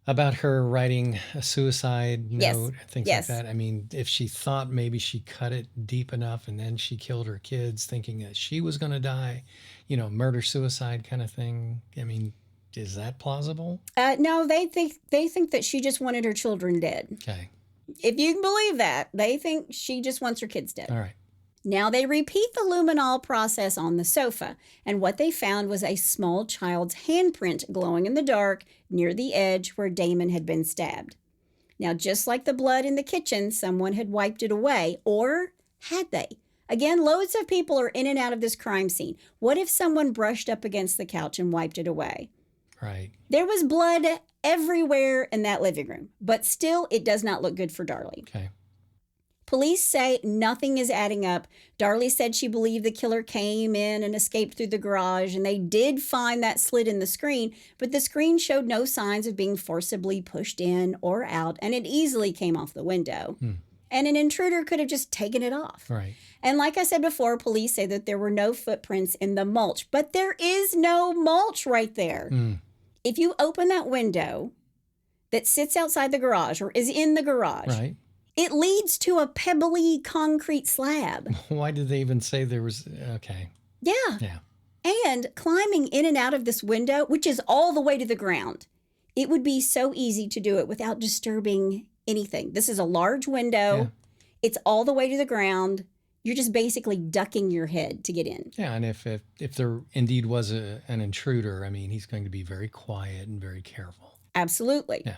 S2: about her writing a suicide note, things like that. I mean, if she thought maybe she cut it deep enough and then she killed her kids thinking that she was going to die, murder-suicide kind of thing. I mean, is that plausible?
S1: No, they think that she just wanted her children dead.
S2: Okay.
S1: If you can believe that, they think she just wants her kids dead.
S2: All right.
S1: Now they repeat the luminol process on the sofa, and what they found was a small child's handprint glowing in the dark near the edge where Damon had been stabbed. Now, just like the blood in the kitchen, someone had wiped it away, or had they? Again, loads of people are in and out of this crime scene. What if someone brushed up against the couch and wiped it away?
S2: Right.
S1: There was blood everywhere in that living room, but still, it does not look good for Darlie.
S2: Okay.
S1: Police say nothing is adding up. Darlie said she believed the killer came in and escaped through the garage, and they did find that slit in the screen, but the screen showed no signs of being forcibly pushed in or out, and it easily came off the window. And an intruder could have just taken it off.
S2: Right.
S1: And like I said before, police say that there were no footprints in the mulch, but there is no mulch right there. If you open that window that sits outside the garage or is in the garage,
S2: Right.
S1: it leads to a pebbly concrete slab.
S2: Why did they even say there was... Okay.
S1: Yeah.
S2: Yeah.
S1: And climbing in and out of this window, which is all the way to the ground, it would be so easy to do it without disturbing anything. This is a large window.
S2: Yeah.
S1: It's all the way to the ground. You're just basically ducking your head to get in.
S2: Yeah, and if there indeed was an intruder, I mean, he's going to be very quiet and very careful.
S1: Absolutely.
S2: Yeah.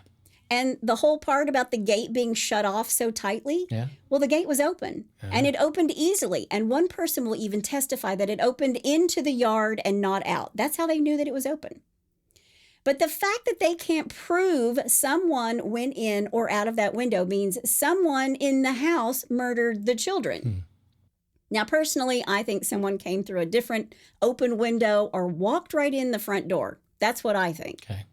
S1: And the whole part about the gate being shut off so tightly,
S2: Yeah.
S1: well, the gate was open and it opened easily. And one person will even testify that it opened into the yard and not out. That's how they knew that it was open. But the fact that they can't prove someone went in or out of that window means someone in the house murdered the children. Now, personally, I think someone came through a different open window or walked right in the front door. That's what I think.
S2: Okay.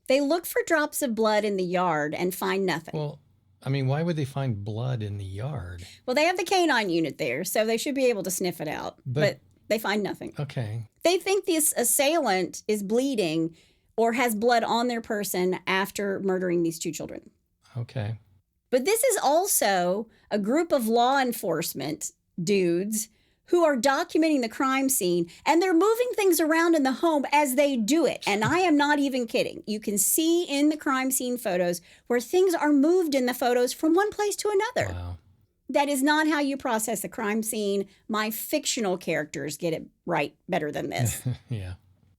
S1: They look for drops of blood in the yard and find nothing.
S2: Well, I mean, why would they find blood in the yard?
S1: Well, they have the canine unit there, so they should be able to sniff it out. But they find nothing.
S2: Okay.
S1: They think this assailant is bleeding or has blood on their person after murdering these two children.
S2: Okay.
S1: But this is also a group of law enforcement dudes who are documenting the crime scene, and they're moving things around in the home as they do it. And I am not even kidding. You can see in the crime scene photos where things are moved in the photos from one place to another.
S2: Wow.
S1: That is not how you process a crime scene. My fictional characters get it right better than this.
S2: Yeah.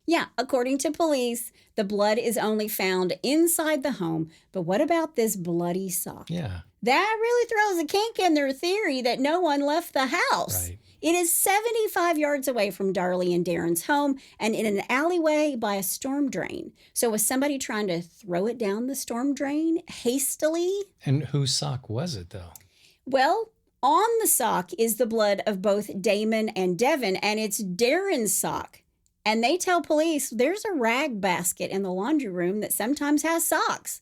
S1: Yeah, according to police, the blood is only found inside the home. But what about this bloody sock?
S2: Yeah.
S1: That really throws a kink in their theory that no one left the house.
S2: Right.
S1: It is 75 yards away from Darlie and Darren's home and in an alleyway by a storm drain. So was somebody trying to throw it down the storm drain hastily?
S2: And whose sock was it, though?
S1: Well, on the sock is the blood of both Damon and Devon, and it's Darren's sock. And they tell police there's a rag basket in the laundry room that sometimes has socks.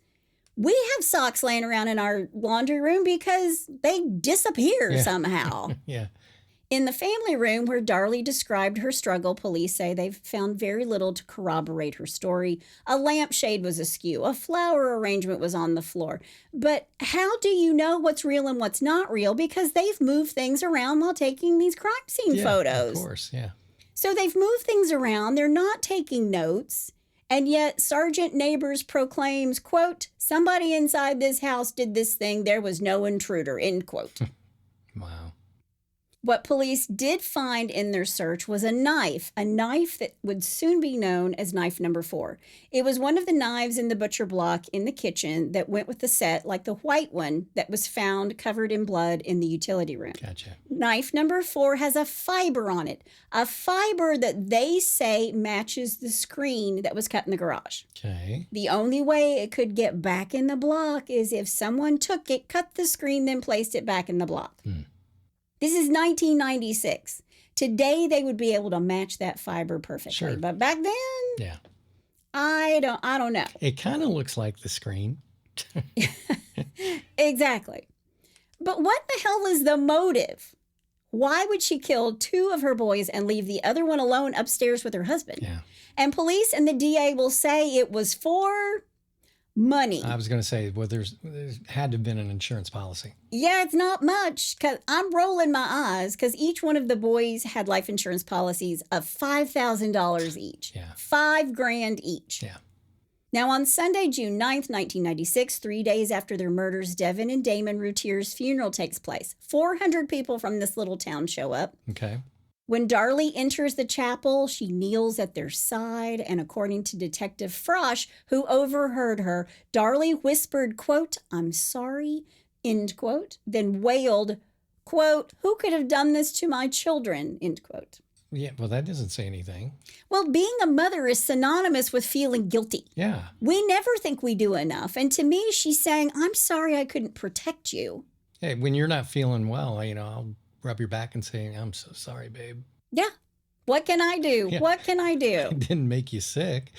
S1: We have socks laying around in our laundry room because they disappear somehow.
S2: Yeah.
S1: In the family room where Darlie described her struggle, police say they've found very little to corroborate her story. A lampshade was askew. A flower arrangement was on the floor. But how do you know what's real and what's not real? Because they've moved things around while taking these crime scene photos.
S2: Of course, yeah.
S1: So they've moved things around. They're not taking notes. And yet Sergeant Neighbors proclaims, quote, somebody inside this house did this thing. There was no intruder, end quote.
S2: Wow.
S1: What police did find in their search was a knife that would soon be known as knife number 4. It was one of the knives in the butcher block in the kitchen that went with the set, like the white one that was found covered in blood in the utility room.
S2: Gotcha.
S1: Knife number 4 has a fiber on it, a fiber that they say matches the screen that was cut in the garage.
S2: Okay.
S1: The only way it could get back in the block is if someone took it, cut the screen, then placed it back in the block. This is 1996. Today, they would be able to match that fiber perfectly.
S2: Sure.
S1: But back then,
S2: Yeah.
S1: I don't know.
S2: It kind of looks like the screen.
S1: Exactly. But what the hell is the motive? Why would she kill 2 of her boys and leave the other one alone upstairs with her husband?
S2: Yeah.
S1: And police and the DA will say it was for money.
S2: I was going to say, well, there's had to have been an insurance policy.
S1: Yeah, it's not much, because I'm rolling my eyes because each one of the boys had life insurance policies of $5,000 each.
S2: Yeah.
S1: $5,000 each.
S2: Yeah.
S1: Now, on Sunday, June 9th, 1996, 3 days after their murders, Devon and Damon Routier's funeral takes place. 400 people from this little town show up.
S2: Okay.
S1: When Darlie enters the chapel, she kneels at their side, and according to Detective Frosch, who overheard her, Darlie whispered, quote, I'm sorry, end quote, then wailed, quote, who could have done this to my children, end quote.
S2: Yeah, well, that doesn't say anything.
S1: Well, being a mother is synonymous with feeling guilty.
S2: Yeah.
S1: We never think we do enough. And to me, she's saying, I'm sorry I couldn't protect you.
S2: Hey, when you're not feeling well, I'll rub your back and say, I'm so sorry, babe.
S1: Yeah. What can I do?
S2: Yeah.
S1: What can I do?
S2: It didn't make you sick.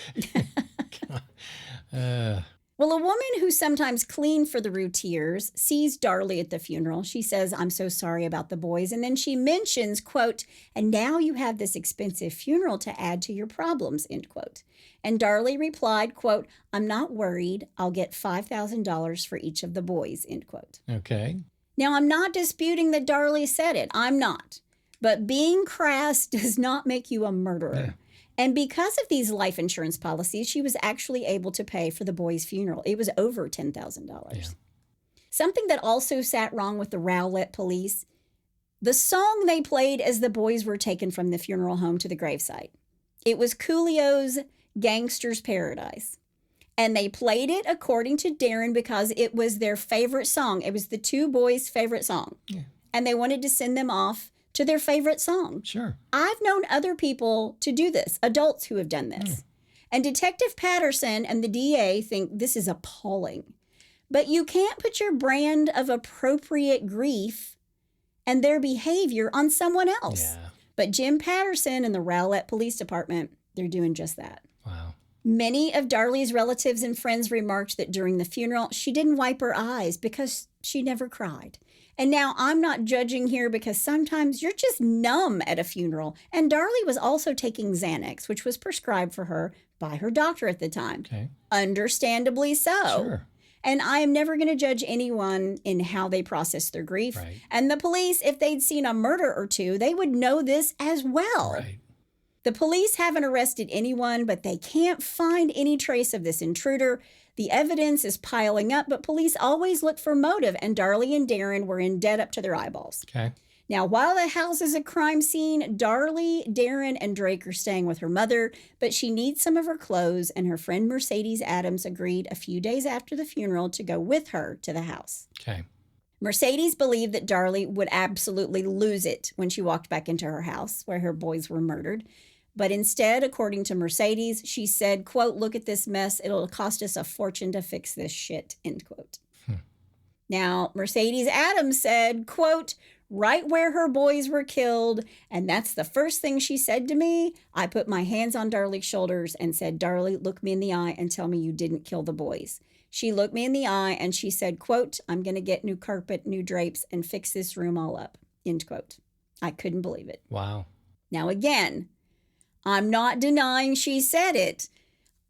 S1: Well, a woman who sometimes cleaned for the Routiers sees Darlie at the funeral. She says, I'm so sorry about the boys. And then she mentions, quote, and now you have this expensive funeral to add to your problems, end quote. And Darlie replied, quote, I'm not worried. I'll get $5,000 for each of the boys, end quote.
S2: Okay.
S1: Now, I'm not disputing that Darlie said it. I'm not. But being crass does not make you a murderer.
S2: Yeah.
S1: And because of these life insurance policies, she was actually able to pay for the boys' funeral. It was over $10,000.
S2: Yeah.
S1: Something that also sat wrong with the Rowlett police, the song they played as the boys were taken from the funeral home to the gravesite. It was Coolio's Gangster's Paradise. And they played it, according to Darren, because it was their favorite song. It was the 2 boys' favorite song.
S2: Yeah.
S1: And they wanted to send them off to their favorite song.
S2: Sure.
S1: I've known other people to do this, adults who have done this. And Detective Patterson and the DA think this is appalling. But you can't put your brand of appropriate grief and their behavior on someone else.
S2: Yeah.
S1: But Jim Patterson and the Rowlett Police Department, they're doing just that.
S2: Wow.
S1: Many of Darlie's relatives and friends remarked that during the funeral, she didn't wipe her eyes because she never cried. And now I'm not judging here because sometimes you're just numb at a funeral. And Darlie was also taking Xanax, which was prescribed for her by her doctor at the time.
S2: Okay.
S1: Understandably so.
S2: Sure.
S1: And I am never going to judge anyone in how they process their grief.
S2: Right.
S1: And the police, if they'd seen a murder or 2, they would know this as well.
S2: Right.
S1: The police haven't arrested anyone, but they can't find any trace of this intruder. The evidence is piling up, but police always look for motive, and Darlie and Darren were in debt up to their eyeballs.
S2: Okay.
S1: Now, while the house is a crime scene, Darlie, Darren, and Drake are staying with her mother, but she needs some of her clothes, and her friend Mercedes Adams agreed a few days after the funeral to go with her to the house.
S2: Okay.
S1: Mercedes believed that Darlie would absolutely lose it when she walked back into her house where her boys were murdered. But instead, according to Mercedes, she said, quote, look at this mess. It'll cost us a fortune to fix this shit, end quote. Now, Mercedes Adams said, quote, right where her boys were killed. And that's the first thing she said to me. I put my hands on Darlie's shoulders and said, Darlie, look me in the eye and tell me you didn't kill the boys. She looked me in the eye and she said, quote, I'm going to get new carpet, new drapes, and fix this room all up, end quote. I couldn't believe it.
S2: Wow.
S1: Now, again, I'm not denying she said it.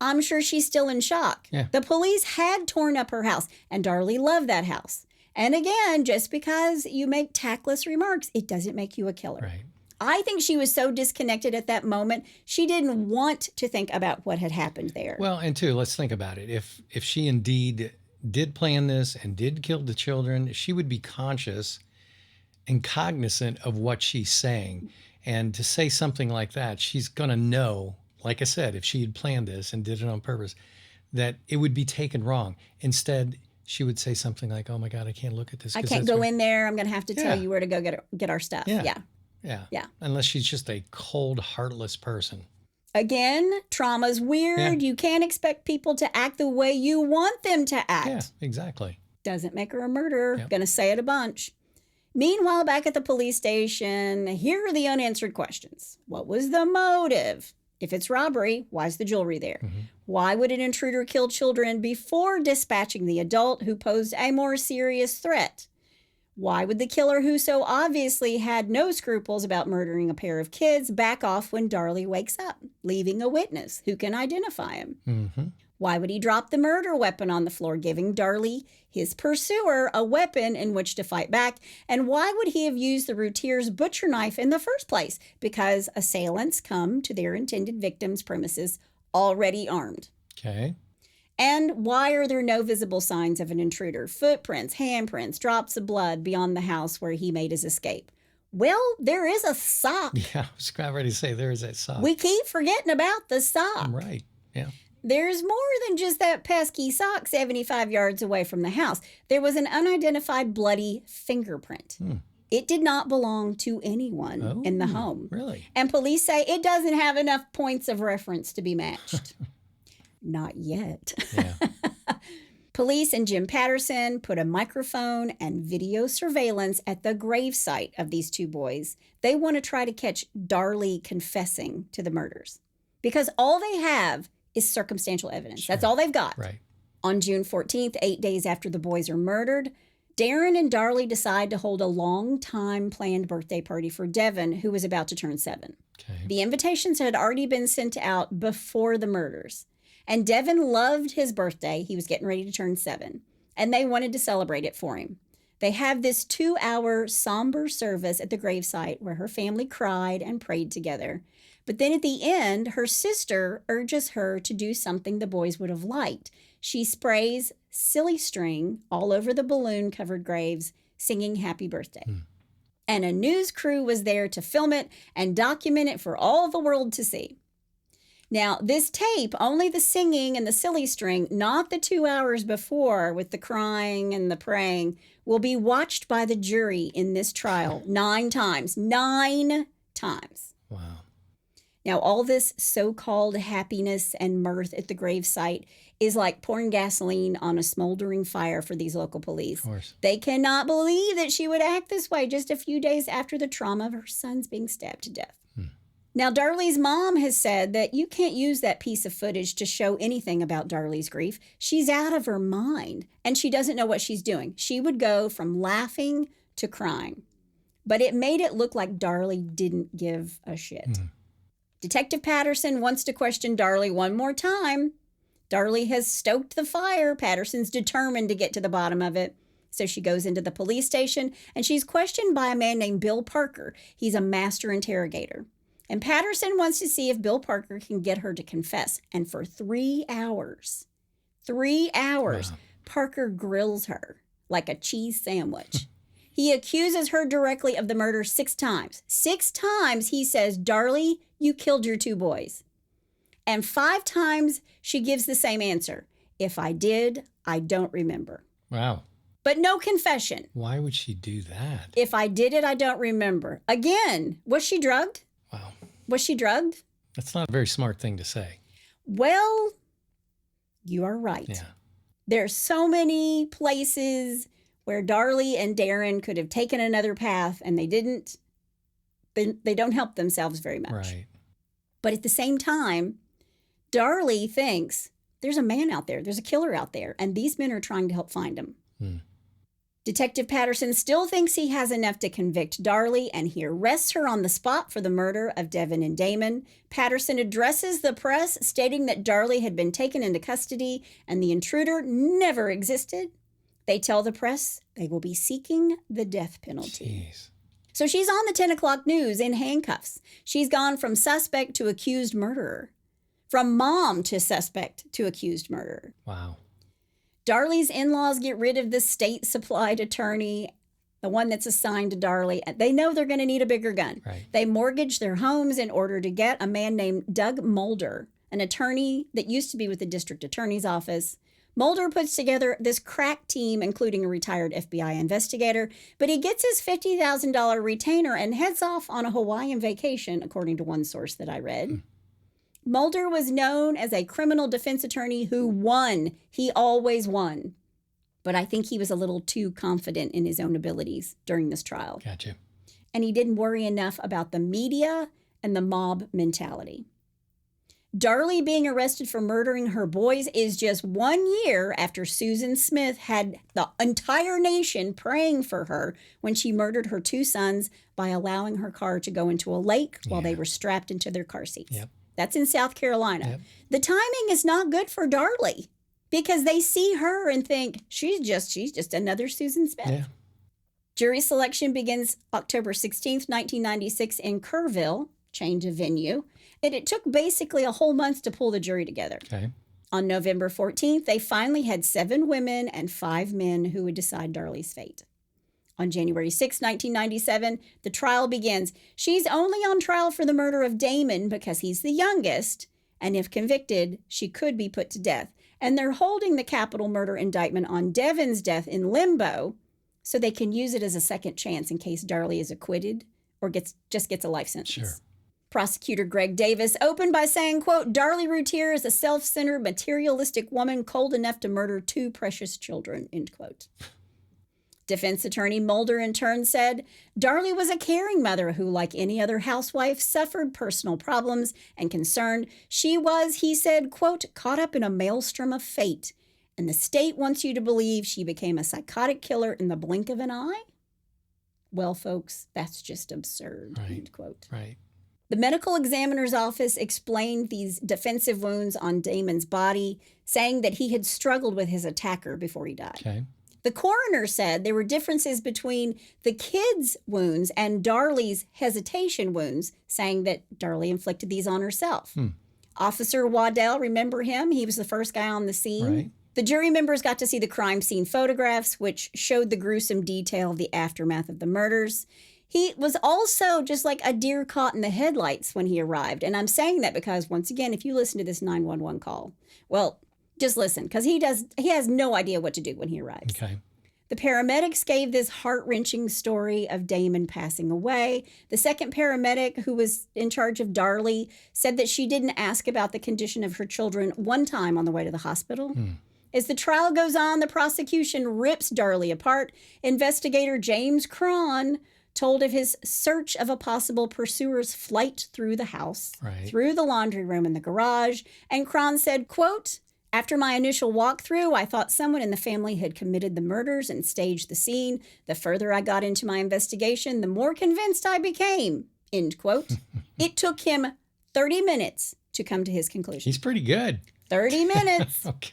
S1: I'm sure she's still in shock.
S2: Yeah.
S1: The police had torn up her house, and Darlie loved that house. And again, just because you make tactless remarks, it doesn't make you a killer.
S2: Right.
S1: I think she was so disconnected at that moment, she didn't want to think about what had happened there.
S2: Well, and two, let's think about it. If she indeed did plan this and did kill the children, she would be conscious and cognizant of what she's saying. And to say something like that, she's going to know, like I said, if she had planned this and did it on purpose, that it would be taken wrong. Instead, she would say something like, oh my God, I can't look at this.
S1: I can't go in there. I'm going to have to tell you where to go get our stuff.
S2: Yeah.
S1: Yeah.
S2: Yeah. Unless she's just a cold, heartless person.
S1: Again, trauma's weird.
S2: Yeah.
S1: You can't expect people to act the way you want them to act.
S2: Yeah, exactly.
S1: Doesn't make her a murderer.
S2: Yep.
S1: Gonna say it a bunch. Meanwhile, back at the police station, here are the unanswered questions. What was the motive? If it's robbery, why's the jewelry there?
S2: Mm-hmm.
S1: Why would an intruder kill children before dispatching the adult who posed a more serious threat? Why would the killer, who so obviously had no scruples about murdering a pair of kids, back off when Darlie wakes up, leaving a witness who can identify him?
S2: Mm-hmm.
S1: Why would he drop the murder weapon on the floor, giving Darlie, his pursuer, a weapon in which to fight back? And why would he have used the Routier's butcher knife in the first place? Because assailants come to their intended victims' premises already armed.
S2: Okay.
S1: And why are there no visible signs of an intruder? Footprints, handprints, drops of blood beyond the house where he made his escape. Well, there is a sock.
S2: Yeah, I was about ready to say there is that sock.
S1: We keep forgetting about the sock.
S2: Right, yeah.
S1: There's more than just that pesky sock 75 yards away from the house. There was an unidentified bloody fingerprint. It did not belong to anyone in the home.
S2: Really?
S1: And police say it doesn't have enough points of reference to be matched. Not yet.
S2: Yeah.
S1: Police and Jim Patterson put a microphone and video surveillance at the gravesite of these two boys. They want to try to catch Darlie confessing to the murders because all they have is circumstantial evidence.
S2: Sure.
S1: That's all they've got.
S2: Right.
S1: On June 14th, 8 days after the boys are murdered, Darren and Darlie decide to hold a long-time planned birthday party for Devon, who was about to turn 7.
S2: Okay.
S1: The invitations had already been sent out before the murders. And Devon loved his birthday. He was getting ready to turn 7. And they wanted to celebrate it for him. They have this 2-hour somber service at the gravesite where her family cried and prayed together. But then at the end, her sister urges her to do something the boys would have liked. She sprays silly string all over the balloon-covered graves, singing happy birthday. And a news crew was there to film it and document it for all the world to see. Now, this tape, only the singing and the silly string, not the 2 hours before with the crying and the praying, will be watched by the jury in this trial 9 times. 9 times.
S2: Wow.
S1: Now, all this so-called happiness and mirth at the gravesite is like pouring gasoline on a smoldering fire for these local police.
S2: Of course.
S1: They cannot believe that she would act this way just a few days after the trauma of her sons being stabbed to death. Now, Darlie's mom has said that you can't use that piece of footage to show anything about Darlie's grief. She's out of her mind, and she doesn't know what she's doing. She would go from laughing to crying. But it made it look like Darlie didn't give a shit. Detective Patterson wants to question Darlie one more time. Darlie has stoked the fire. Patterson's determined to get to the bottom of it. So she goes into the police station, and she's questioned by a man named Bill Parker. He's a master interrogator. And Patterson wants to see if Bill Parker can get her to confess. And for 3 hours, wow. Parker grills her like a cheese sandwich. He accuses her directly of the murder 6 times. 6 times he says, Darlie, you killed your 2 boys. And 5 times she gives the same answer. If I did, I don't remember.
S2: Wow.
S1: But no confession.
S2: Why would she do that?
S1: If I did it, I don't remember. Again, was she drugged?
S2: Wow.
S1: Was she drugged?
S2: That's not a very smart thing to say.
S1: Well, you are right.
S2: Yeah.
S1: There's so many places where Darlie and Darren could have taken another path and they didn't. They don't help themselves very much.
S2: Right.
S1: But at the same time, Darlie thinks there's a man out there, there's a killer out there, and these men are trying to help find him. Detective Patterson still thinks he has enough to convict Darlie, and he arrests her on the spot for the murder of Devon and Damon. Patterson addresses the press, stating that Darlie had been taken into custody and the intruder never existed. They tell the press they will be seeking the death penalty.
S2: Jeez.
S1: So she's on the 10 o'clock news in handcuffs. She's gone from suspect to accused murderer, from mom to suspect to accused murderer.
S2: Wow.
S1: Darlie's in-laws get rid of the state-supplied attorney, the one that's assigned to Darlie. They know they're going to need a bigger gun.
S2: Right.
S1: They mortgage their homes in order to get a man named Doug Mulder, an attorney that used to be with the district attorney's office. Mulder puts together this crack team, including a retired FBI investigator, but he gets his $50,000 retainer and heads off on a Hawaiian vacation, according to one source that I read. Mulder was known as a criminal defense attorney who won. He always won. But I think he was a little too confident in his own abilities during this trial.
S2: Gotcha.
S1: And he didn't worry enough about the media and the mob mentality. Darlie being arrested for murdering her boys is just 1 year after Susan Smith had the entire nation praying for her when she murdered her 2 sons by allowing her car to go into a lake while they were strapped into their car seats.
S2: Yep.
S1: That's in South Carolina.
S2: Yep.
S1: The timing is not good for Darlie because they see her and think she's just another Susan Smith.
S2: Yeah.
S1: Jury selection begins October 16th, 1996 in Kerrville, change of venue. And it took basically a whole month to pull the jury together.
S2: Okay.
S1: On November 14th, they finally had 7 women and 5 men who would decide Darlie's fate. On January 6, 1997, the trial begins. She's only on trial for the murder of Damon because he's the youngest, and if convicted, she could be put to death. And they're holding the capital murder indictment on Devon's death in limbo so they can use it as a second chance in case Darlie is acquitted or gets a life sentence.
S2: Sure.
S1: Prosecutor Greg Davis opened by saying, quote, Darlie Routier is a self-centered, materialistic woman cold enough to murder 2 precious children, end quote. Defense attorney Mulder in turn said, Darlie was a caring mother who, like any other housewife, suffered personal problems and concern. She was, he said, quote, caught up in a maelstrom of fate, and the state wants you to believe she became a psychotic killer in the blink of an eye? Well, folks, that's just absurd,
S2: Right.
S1: end quote.
S2: Right.
S1: The medical examiner's office explained these defensive wounds on Damon's body, saying that he had struggled with his attacker before he died.
S2: Okay.
S1: The coroner said there were differences between the kids' wounds and Darlie's hesitation wounds, saying that Darlie inflicted these on herself. Officer Waddell, remember him? He was the first guy on the scene.
S2: Right.
S1: The jury members got to see the crime scene photographs, which showed the gruesome detail of the aftermath of the murders. He was also just like a deer caught in the headlights when he arrived. And I'm saying that because, once again, if you listen to this 911 call, well, just listen, because he has no idea what to do when he arrives.
S2: Okay.
S1: The paramedics gave this heart-wrenching story of Damon passing away. The second paramedic, who was in charge of Darlie, said that she didn't ask about the condition of her children one time on the way to the hospital. As the trial goes on, the prosecution rips Darlie apart. Investigator James Cron told of his search of a possible pursuer's flight through the house,
S2: Right.
S1: through the laundry room and the garage. And Cron said, quote, after my initial walkthrough, I thought someone in the family had committed the murders and staged the scene. The further I got into my investigation, the more convinced I became, end quote. It took him 30 minutes to come to his conclusion.
S2: He's pretty good.
S1: 30 minutes.
S2: Okay.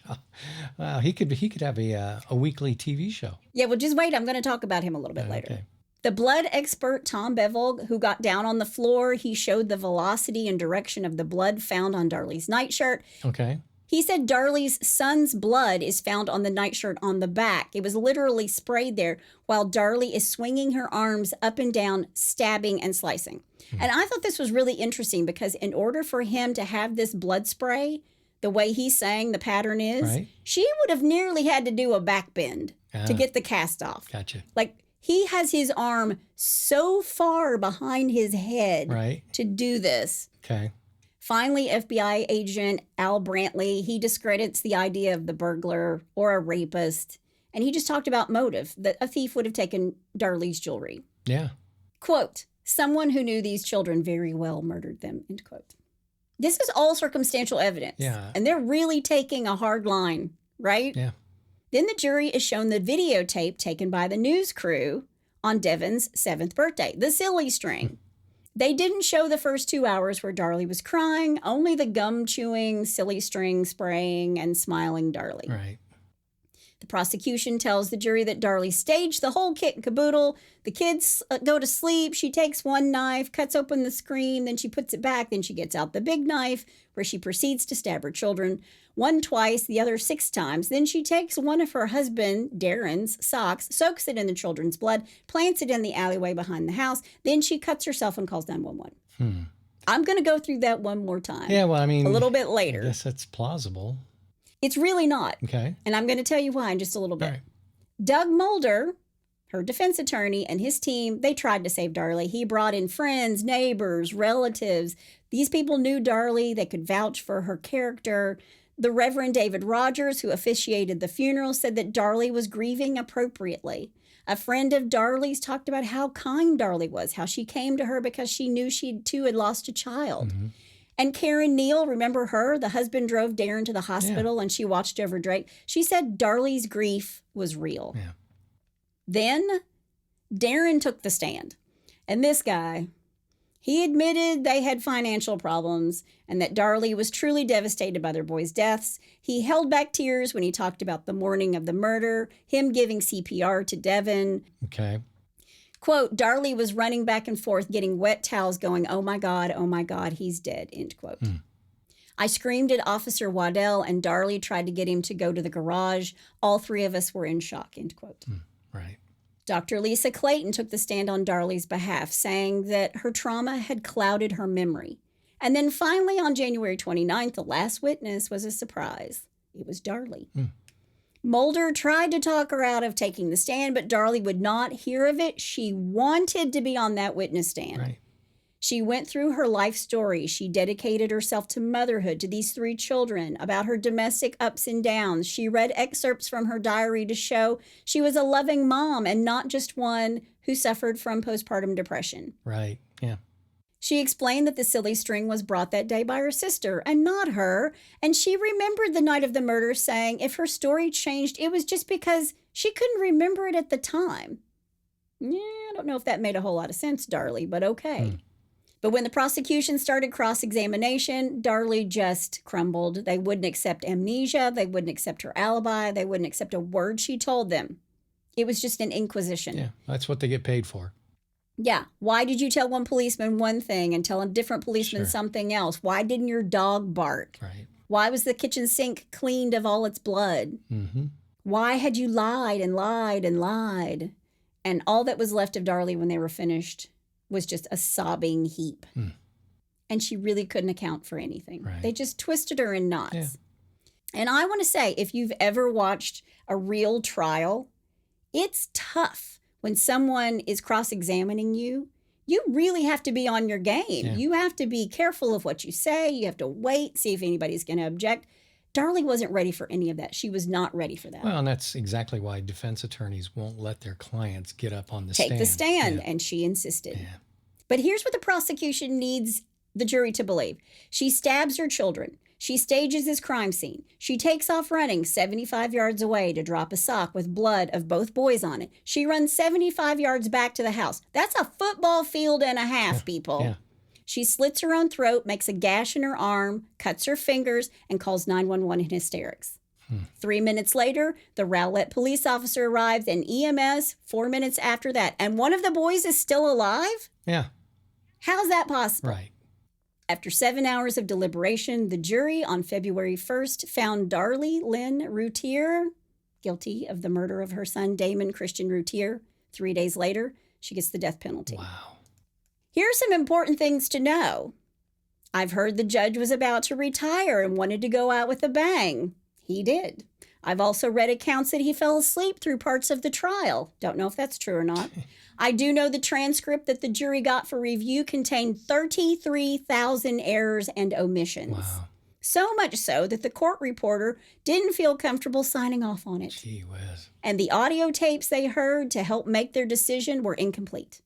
S2: Wow. He could have a weekly TV show.
S1: Yeah, well, just wait. I'm going to talk about him a little bit later.
S2: Okay.
S1: The blood expert, Tom Bevel, who got down on the floor, he showed the velocity and direction of the blood found on Darlie's nightshirt.
S2: Okay.
S1: He said Darlie's son's blood is found on the nightshirt on the back. It was literally sprayed there while Darlie is swinging her arms up and down, stabbing and slicing. And I thought this was really interesting because in order for him to have this blood spray, the way he's saying the pattern is,
S2: Right.
S1: she would have nearly had to do a back bend to get the cast off.
S2: Gotcha.
S1: Like, he has his arm so far behind his head
S2: Right.
S1: to do this.
S2: Okay.
S1: Finally, FBI agent Al Brantley, he discredits the idea of the burglar or a rapist, And he just talked about motive, that a thief would have taken Darlie's jewelry.
S2: Yeah.
S1: Quote, someone who knew these children very well murdered them, end quote. This is all circumstantial evidence.
S2: Yeah.
S1: And they're really taking a hard line, right?
S2: Yeah.
S1: Then the jury is shown the videotape taken by the news crew on Devon's 7th birthday, the silly string. They didn't show the first 2 hours where Darlie was crying, only the gum chewing, silly string spraying, and smiling Darlie.
S2: Right.
S1: The prosecution tells the jury that Darlie staged the whole kit and caboodle. The kids go to sleep. She takes one knife, cuts open the screen, then she puts it back. Then she gets out the big knife, where she proceeds to stab her children. One twice, the other 6 times. Then she takes one of her husband, Darren's, socks, soaks it in the children's blood, plants it in the alleyway behind the house. Then she cuts herself and calls 911. I'm going to go through that one more time.
S2: Yeah, well, I mean,
S1: a little bit later.
S2: I guess that's plausible.
S1: It's really not.
S2: Okay.
S1: And I'm going to tell you why in just a little bit.
S2: All right.
S1: Doug Mulder, her defense attorney, and his team, they tried to save Darlie. He brought in friends, neighbors, relatives. These people knew Darlie. They could vouch for her character. The Reverend David Rogers, who officiated the funeral, said that Darlie was grieving appropriately. A friend of Darlie's talked about how kind Darlie was, how she came to her because she knew she too had lost a child.
S2: Mm-hmm.
S1: And Karen Neal, remember her? The husband drove Darren to the hospital and she watched over Drake. She said Darlie's grief was real.
S2: Yeah.
S1: Then Darren took the stand. And this guy, he admitted they had financial problems and that Darlie was truly devastated by their boys' deaths. He held back tears when he talked about the morning of the murder, him giving CPR to Devon.
S2: Okay.
S1: Quote, Darlie was running back and forth, getting wet towels going, oh my God, he's dead, end quote. I screamed at Officer Waddell and Darlie tried to get him to go to the garage. All 3 of us were in shock, end quote.
S2: Right.
S1: Dr. Lisa Clayton took the stand on Darlie's behalf, saying that her trauma had clouded her memory. And then finally on January 29th, the last witness was a surprise. It was Darlie. Mulder tried to talk her out of taking the stand, but Darlie would not hear of it. She wanted to be on that witness stand.
S2: Right.
S1: She went through her life story. She dedicated herself to motherhood, to these 3 children, about her domestic ups and downs. She read excerpts from her diary to show she was a loving mom and not just one who suffered from postpartum depression.
S2: Right. Yeah.
S1: She explained that the silly string was brought that day by her sister and not her. And she remembered the night of the murder, saying if her story changed, it was just because she couldn't remember it at the time. Yeah, I don't know if that made a whole lot of sense, Darlie, but okay. But when the prosecution started cross-examination, Darlie just crumbled. They wouldn't accept amnesia. They wouldn't accept her alibi. They wouldn't accept a word she told them. It was just an inquisition.
S2: Yeah, that's what they get paid for.
S1: Yeah. Why did you tell one policeman one thing and tell a different policeman something else? Why didn't your dog bark?
S2: Right.
S1: Why was the kitchen sink cleaned of all its blood? Why had you lied and lied and lied? And all that was left of Darlie when they were finished was just a sobbing heap. And she really couldn't account for anything.
S2: Right.
S1: They just twisted her in knots.
S2: Yeah.
S1: And I want to say, if you've ever watched a real trial, it's tough. When someone is cross-examining you, you really have to be on your game.
S2: Yeah.
S1: You have to be careful of what you say. You have to wait, see if anybody's going to object. Darlie wasn't ready for any of that. She was not ready for that.
S2: Well, and that's exactly why defense attorneys won't let their clients get up on the stand.
S1: Take the stand,
S2: Yeah.
S1: and she insisted.
S2: Yeah.
S1: But here's what the prosecution needs the jury to believe. She stabs her children. She stages this crime scene. She takes off running 75 yards away to drop a sock with blood of both boys on it. She runs 75 yards back to the house. That's a football field and a half, people.
S2: Yeah.
S1: She slits her own throat, makes a gash in her arm, cuts her fingers, and calls 911 in hysterics. 3 minutes later, the Rowlett police officer arrives and EMS 4 minutes after that. And one of the boys is still alive?
S2: Yeah.
S1: How's that possible?
S2: Right.
S1: After 7 hours of deliberation, the jury on February 1st found Darlie Lynn Routier guilty of the murder of her son, Damon Christian Routier. 3 days later, she gets the death penalty.
S2: Wow.
S1: Here are some important things to know. I've heard the judge was about to retire and wanted to go out with a bang. He did. I've also read accounts that he fell asleep through parts of the trial. Don't know if that's true or not. I do know the transcript that the jury got for review contained 33,000 errors and omissions.
S2: Wow.
S1: So much so that the court reporter didn't feel comfortable signing off on it.
S2: Gee whiz.
S1: And the audio tapes they heard to help make their decision were incomplete.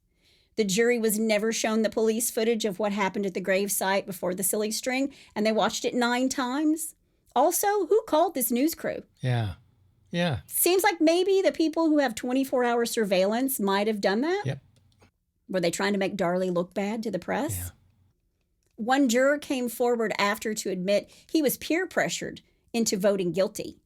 S1: The jury was never shown the police footage of what happened at the gravesite before the silly string, and they watched it 9 times. Also, who called this news crew?
S2: Yeah. Yeah.
S1: Seems like maybe the people who have 24-hour surveillance might have done that.
S2: Yep.
S1: Were they trying to make Darlie look bad to the press?
S2: Yeah.
S1: One juror came forward after to admit he was peer pressured into voting guilty.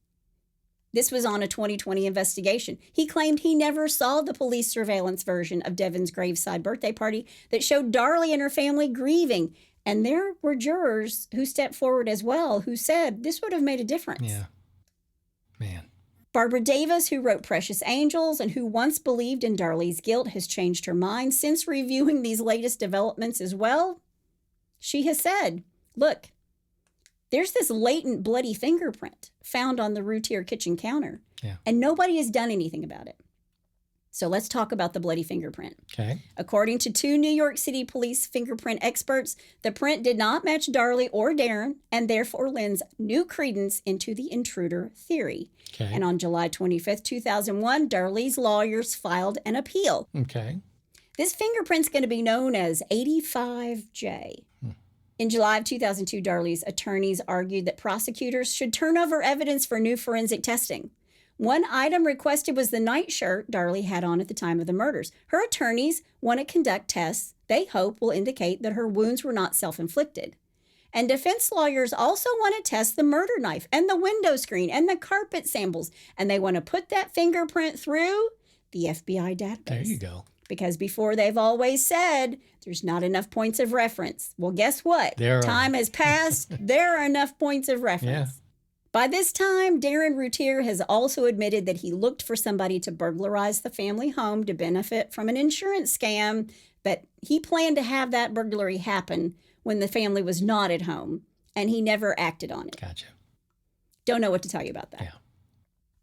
S1: This was on a 2020 investigation. He claimed he never saw the police surveillance version of Devon's graveside birthday party that showed Darlie and her family grieving. And there were jurors who stepped forward as well who said this would have made a difference.
S2: Yeah. Man.
S1: Barbara Davis, who wrote Precious Angels and who once believed in Darlie's guilt, has changed her mind since reviewing these latest developments as well. She has said, look, there's this latent bloody fingerprint found on the Routier kitchen counter, and nobody has done anything about it. So let's talk about the bloody fingerprint.
S2: Okay.
S1: According to 2 New York City police fingerprint experts, the print did not match Darlie or Darren, and therefore lends new credence into the intruder theory.
S2: Okay.
S1: And on July 25th, 2001, Darlie's lawyers filed an appeal.
S2: Okay.
S1: This fingerprint's going to be known as 85J. In July of 2002, Darlie's attorneys argued that prosecutors should turn over evidence for new forensic testing. One item requested was the nightshirt Darlie had on at the time of the murders. Her attorneys want to conduct tests they hope will indicate that her wounds were not self-inflicted. And defense lawyers also want to test the murder knife and the window screen and the carpet samples. And they want to put that fingerprint through the FBI database.
S2: There you go.
S1: Because before they've always said there's not enough points of reference. Well, guess what? Time has passed. There are enough points of reference.
S2: Yeah.
S1: By this time, Darren Routier has also admitted that he looked for somebody to burglarize the family home to benefit from an insurance scam, but he planned to have that burglary happen when the family was not at home, and he never acted on it.
S2: Gotcha.
S1: Don't know what to tell you about that.
S2: Yeah.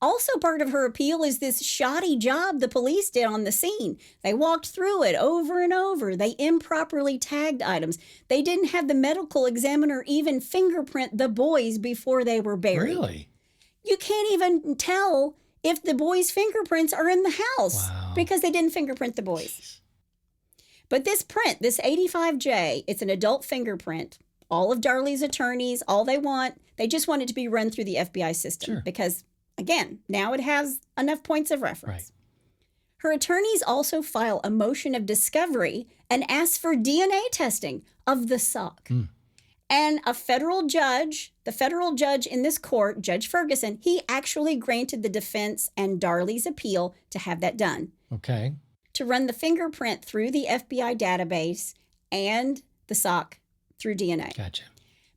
S1: Also part of her appeal is this shoddy job the police did on the scene. They walked through it over and over. They improperly tagged items. They didn't have the medical examiner even fingerprint the boys before they were buried.
S2: Really?
S1: You can't even tell if the boys' fingerprints are in the house because they didn't fingerprint the boys. But this print, this 85J, it's an adult fingerprint. All of Darlie's attorneys, all they just want it to be run through the FBI system because, again, now it has enough points of reference.
S2: Right.
S1: Her attorneys also file a motion of discovery and ask for DNA testing of the sock. And the federal judge in this court, Judge Ferguson, he actually granted the defense and Darlie's appeal to have that done.
S2: Okay.
S1: To run the fingerprint through the FBI database and the sock through DNA.
S2: Gotcha.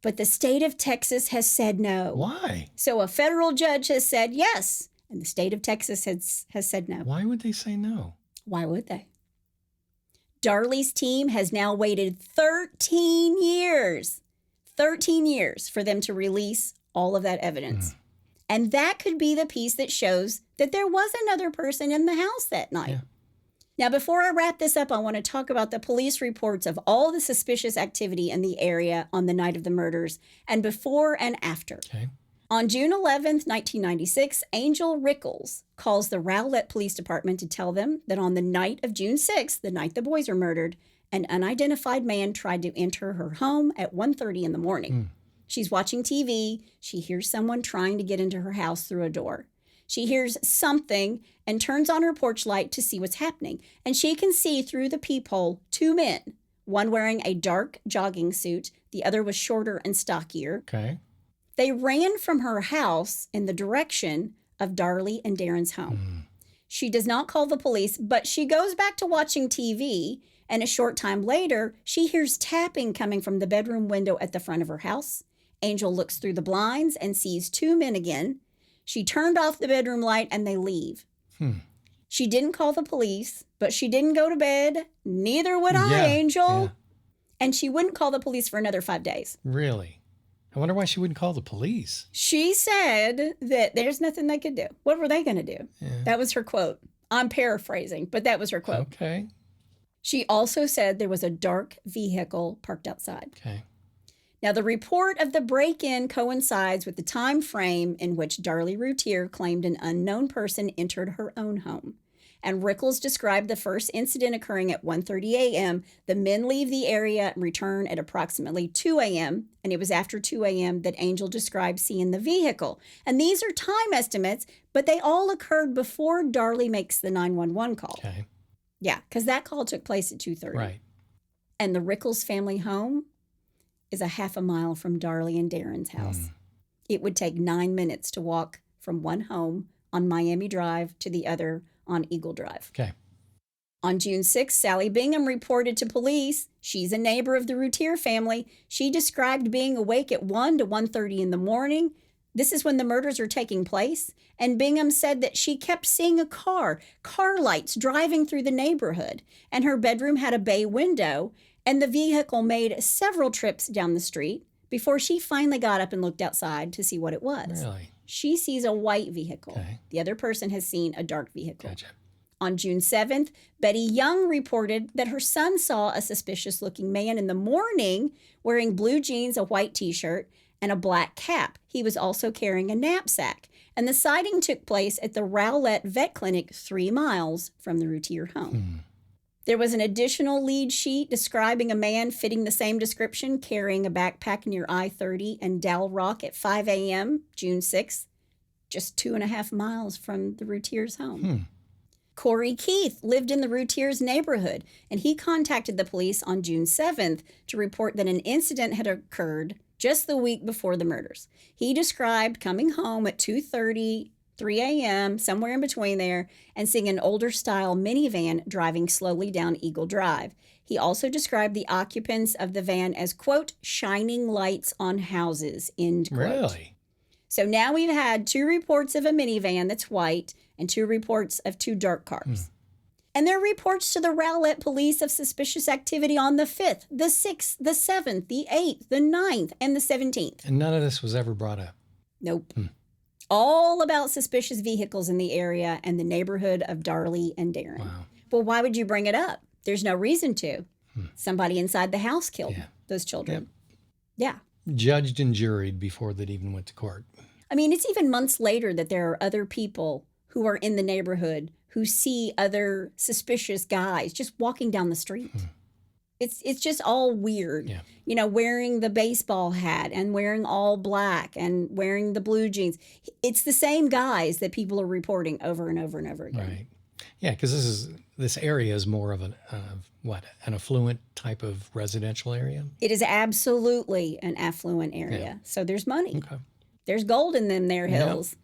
S1: But the state of Texas has said no.
S2: Why?
S1: So a federal judge has said yes, and the state of Texas has said no.
S2: Why would they say no?
S1: Why would they? Darlie's team has now waited 13 years for them to release all of that evidence. And that could be the piece that shows that there was another person in the house that night.
S2: Yeah.
S1: Now, before I wrap this up, I want to talk about the police reports of all the suspicious activity in the area on the night of the murders and before and after.
S2: Okay.
S1: On June 11th, 1996, Angel Rickles calls the Rowlett Police Department to tell them that on the night of June 6th, the night the boys were murdered, an unidentified man tried to enter her home at 1:30 in the morning. She's watching TV. She hears someone trying to get into her house through a door. She hears something and turns on her porch light to see what's happening. And she can see through the peephole 2 men, one wearing a dark jogging suit. The other was shorter and stockier.
S2: Okay.
S1: They ran from her house in the direction of Darlie and Darren's home. She does not call the police, but she goes back to watching TV. And a short time later, she hears tapping coming from the bedroom window at the front of her house. Angel looks through the blinds and sees 2 men again. She turned off the bedroom light and they leave. She didn't call the police, but she didn't go to bed. Neither would I, Angel.
S2: Yeah.
S1: And she wouldn't call the police for another 5 days.
S2: Really? I wonder why she wouldn't call the police.
S1: She said that there's nothing they could do. What were they going to do?
S2: Yeah.
S1: That was her quote. I'm paraphrasing, but that was her quote.
S2: Okay.
S1: She also said there was a dark vehicle parked outside.
S2: Okay.
S1: Now, the report of the break-in coincides with the time frame in which Darlie Routier claimed an unknown person entered her own home. And Rickles described the first incident occurring at 1:30 a.m. The men leave the area and return at approximately 2 a.m., and it was after 2 a.m. that Angel described seeing the vehicle. And these are time estimates, but they all occurred before Darlie makes the 911 call.
S2: Okay.
S1: Yeah, because that call took place at 2:30.
S2: Right.
S1: And the Rickles family home is a half a mile from Darlie and Darren's house. It would take 9 minutes to walk from one home on Miami Drive to the other on Eagle Drive.
S2: Okay.
S1: On June 6th, Sally Bingham reported to police. She's a neighbor of the Routier family. She described being awake at 1 to 1:30 in the morning. This is when the murders are taking place. And Bingham said that she kept seeing a car lights driving through the neighborhood. And her bedroom had a bay window. And the vehicle made several trips down the street before she finally got up and looked outside to see what it was.
S2: Really?
S1: She sees a white vehicle.
S2: Okay.
S1: The other person has seen a dark vehicle.
S2: Gotcha.
S1: On June 7th, Betty Young reported that her son saw a suspicious-looking man in the morning wearing blue jeans, a white T-shirt, and a black cap. He was also carrying a knapsack. And the sighting took place at the Rowlett Vet Clinic 3 miles from the Routier home. There was an additional lead sheet describing a man fitting the same description, carrying a backpack near I-30 and Dal Rock at 5 a.m., June 6th, just 2.5 miles from the Routier's home. Corey Keith lived in the Routier's neighborhood, and he contacted the police on June 7th to report that an incident had occurred just the week before the murders. He described coming home at 2:30, 3 a.m., somewhere in between there, and seeing an older-style minivan driving slowly down Eagle Drive. He also described the occupants of the van as, quote, shining lights on houses, end quote.
S2: Really?
S1: So now we've had 2 reports of a minivan that's white and 2 reports of 2 dark cars. And there are reports to the Rowlett police of suspicious activity on the 5th, the 6th, the 7th, the 8th, the 9th, and the 17th.
S2: And none of this was ever brought up.
S1: Nope. All about suspicious vehicles in the area and the neighborhood of Darlie and Darren.
S2: Wow.
S1: Well, why would you bring it up? There's no reason to. Somebody inside the house killed
S2: Yeah.
S1: those children.
S2: Yep.
S1: Yeah.
S2: Judged and juried before that even went to court.
S1: I mean, it's even months later that there are other people who are in the neighborhood who see other suspicious guys just walking down the street. It's just all weird.
S2: Yeah.
S1: You know, wearing the baseball hat and wearing all black and wearing the blue jeans. It's the same guys that people are reporting over and over and over again.
S2: Right. Yeah, because this area is more of an affluent type of residential area.
S1: It is absolutely an affluent area.
S2: Yeah.
S1: So there's money.
S2: Okay.
S1: There's gold in them there hills.
S2: Yep.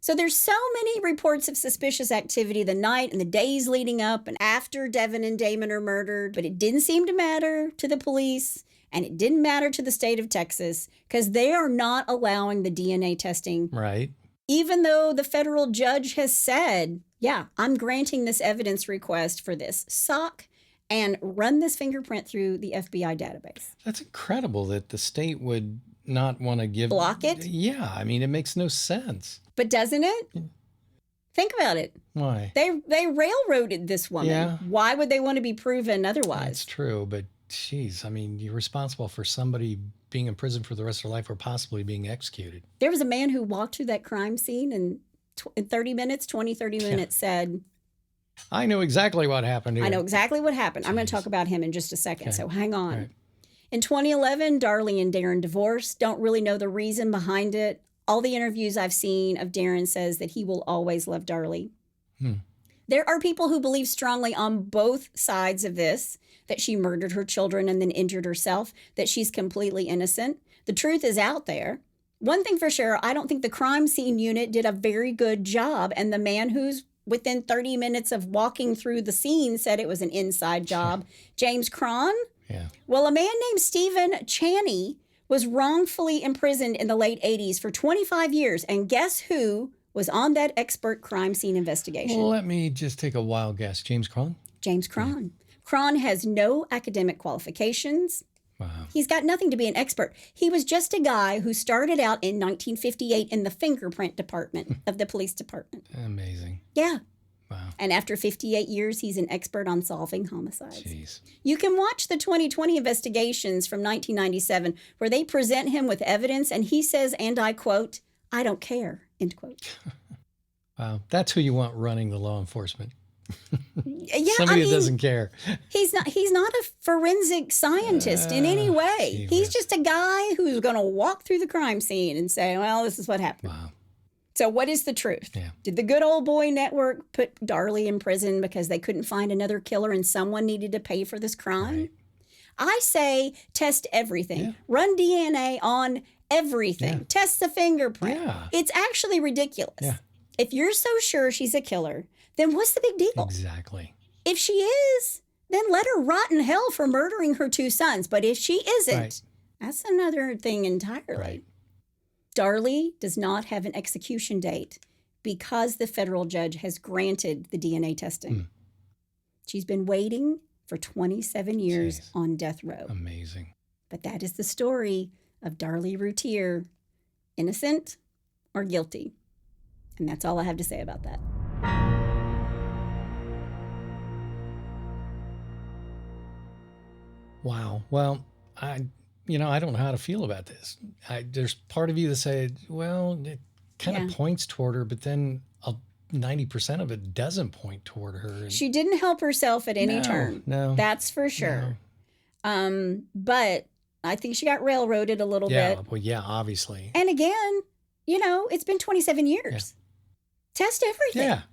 S1: So there's so many reports of suspicious activity the night and the days leading up and after Devon and Damon are murdered, but it didn't seem to matter to the police and it didn't matter to the state of Texas because they are not allowing the DNA testing.
S2: Right.
S1: Even though the federal judge has said, yeah, I'm granting this evidence request for this sock and run this fingerprint through the FBI database.
S2: That's incredible that the state would not want to give...
S1: Block it?
S2: Yeah, I mean, it makes no sense.
S1: But doesn't it? Think about it.
S2: Why?
S1: They railroaded this woman.
S2: Yeah.
S1: Why would they want to be proven otherwise?
S2: That's true, but geez, I mean, you're responsible for somebody being in prison for the rest of their life or possibly being executed.
S1: There was a man who walked through that crime scene and in 30 minutes, said,
S2: I know exactly what happened here.
S1: I know exactly what happened. I'm going to
S2: Jeez.
S1: talk about him in just a second,
S2: Okay.
S1: so hang on.
S2: Right.
S1: In 2011, Darlie and Darren divorced. Don't really know the reason behind it. All the interviews I've seen of Darren says that he will always love Darlie. There are people who believe strongly on both sides of this, that she murdered her children and then injured herself, that she's completely innocent. The truth is out there. One thing for sure, I don't think the crime scene unit did a very good job, and the man who's within 30 minutes of walking through the scene said it was an inside job. James Cron?
S2: Yeah.
S1: Well, a man named Stephen Chaney was wrongfully imprisoned in the late 80s for 25 years. And guess who was on that expert crime scene investigation?
S2: Well, let me just take a wild guess. James Cron?
S1: James Cron. Yeah. Cron has no academic qualifications.
S2: Wow.
S1: He's got nothing to be an expert. He was just a guy who started out in 1958 in the fingerprint department of the police department.
S2: Amazing.
S1: Yeah.
S2: Wow.
S1: And after 58 years, he's an expert on solving homicides.
S2: Jeez.
S1: You can watch the 2020 investigations from 1997 where they present him with evidence and he says, and I quote, "I don't care," end quote.
S2: Wow. That's who you want running the law enforcement.
S1: Yeah,
S2: Somebody that doesn't care.
S1: He's not a forensic scientist in any way. He's just a guy who's going to walk through the crime scene and say, well, this is what happened.
S2: Wow.
S1: So what is the truth?
S2: Yeah.
S1: Did the good old boy network put Darlie in prison because they couldn't find another killer and someone needed to pay for this crime?
S2: Right.
S1: I say test everything.
S2: Yeah.
S1: Run DNA on everything.
S2: Yeah.
S1: Test the fingerprint.
S2: Yeah.
S1: It's actually ridiculous.
S2: Yeah.
S1: If you're so sure she's a killer, then what's the big deal?
S2: Exactly.
S1: If she is, then let her rot in hell for murdering her 2 sons. But if she isn't,
S2: Right.
S1: that's another thing entirely.
S2: Right.
S1: Darlie does not have an execution date because the federal judge has granted the DNA testing. She's been waiting for 27 years
S2: Jeez.
S1: on death row.
S2: Amazing.
S1: But that is the story of Darlie Routier, innocent or guilty. And that's all I have to say about that.
S2: Wow. Well, I don't know how to feel about this. There's part of you that say, well, it kind of points toward her, but then 90% of it doesn't point toward her. And
S1: She didn't help herself at any turn.
S2: No.
S1: That's for sure. But I think she got railroaded a little
S2: Yeah.
S1: bit.
S2: Well, yeah, obviously.
S1: And again, it's been 27 years. Test everything.
S2: Yeah.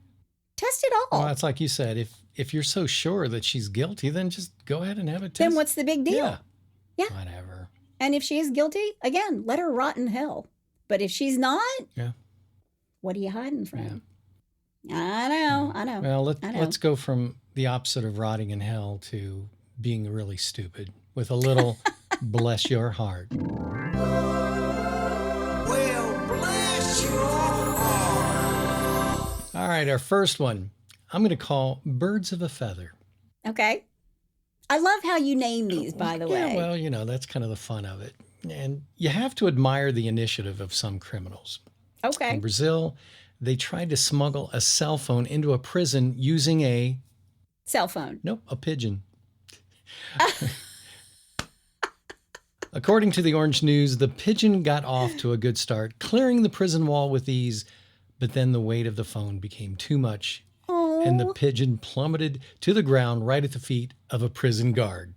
S1: Test it all.
S2: Well, it's like you said, if you're so sure that she's guilty, then just go ahead and have it tested.
S1: Then what's the big deal?
S2: Yeah. Whatever.
S1: And if she is guilty, again, let her rot in hell. But if she's not, what are you hiding from? I know.
S2: Well,
S1: I know.
S2: let's go from the opposite of rotting in hell to being really stupid with a little bless your heart.
S3: Well, bless your heart.
S2: All right, our first one, I'm going to call Birds of a Feather.
S1: Okay. I love how you name these, by the way.
S2: Yeah, well, that's kind of the fun of it. And you have to admire the initiative of some criminals.
S1: Okay.
S2: In Brazil, they tried to smuggle a cell phone into a prison using a
S1: Cell phone.
S2: Nope, a pigeon. According to the Orange News, the pigeon got off to a good start, clearing the prison wall with ease, but then the weight of the phone became too much, and the pigeon plummeted to the ground right at the feet of a prison guard.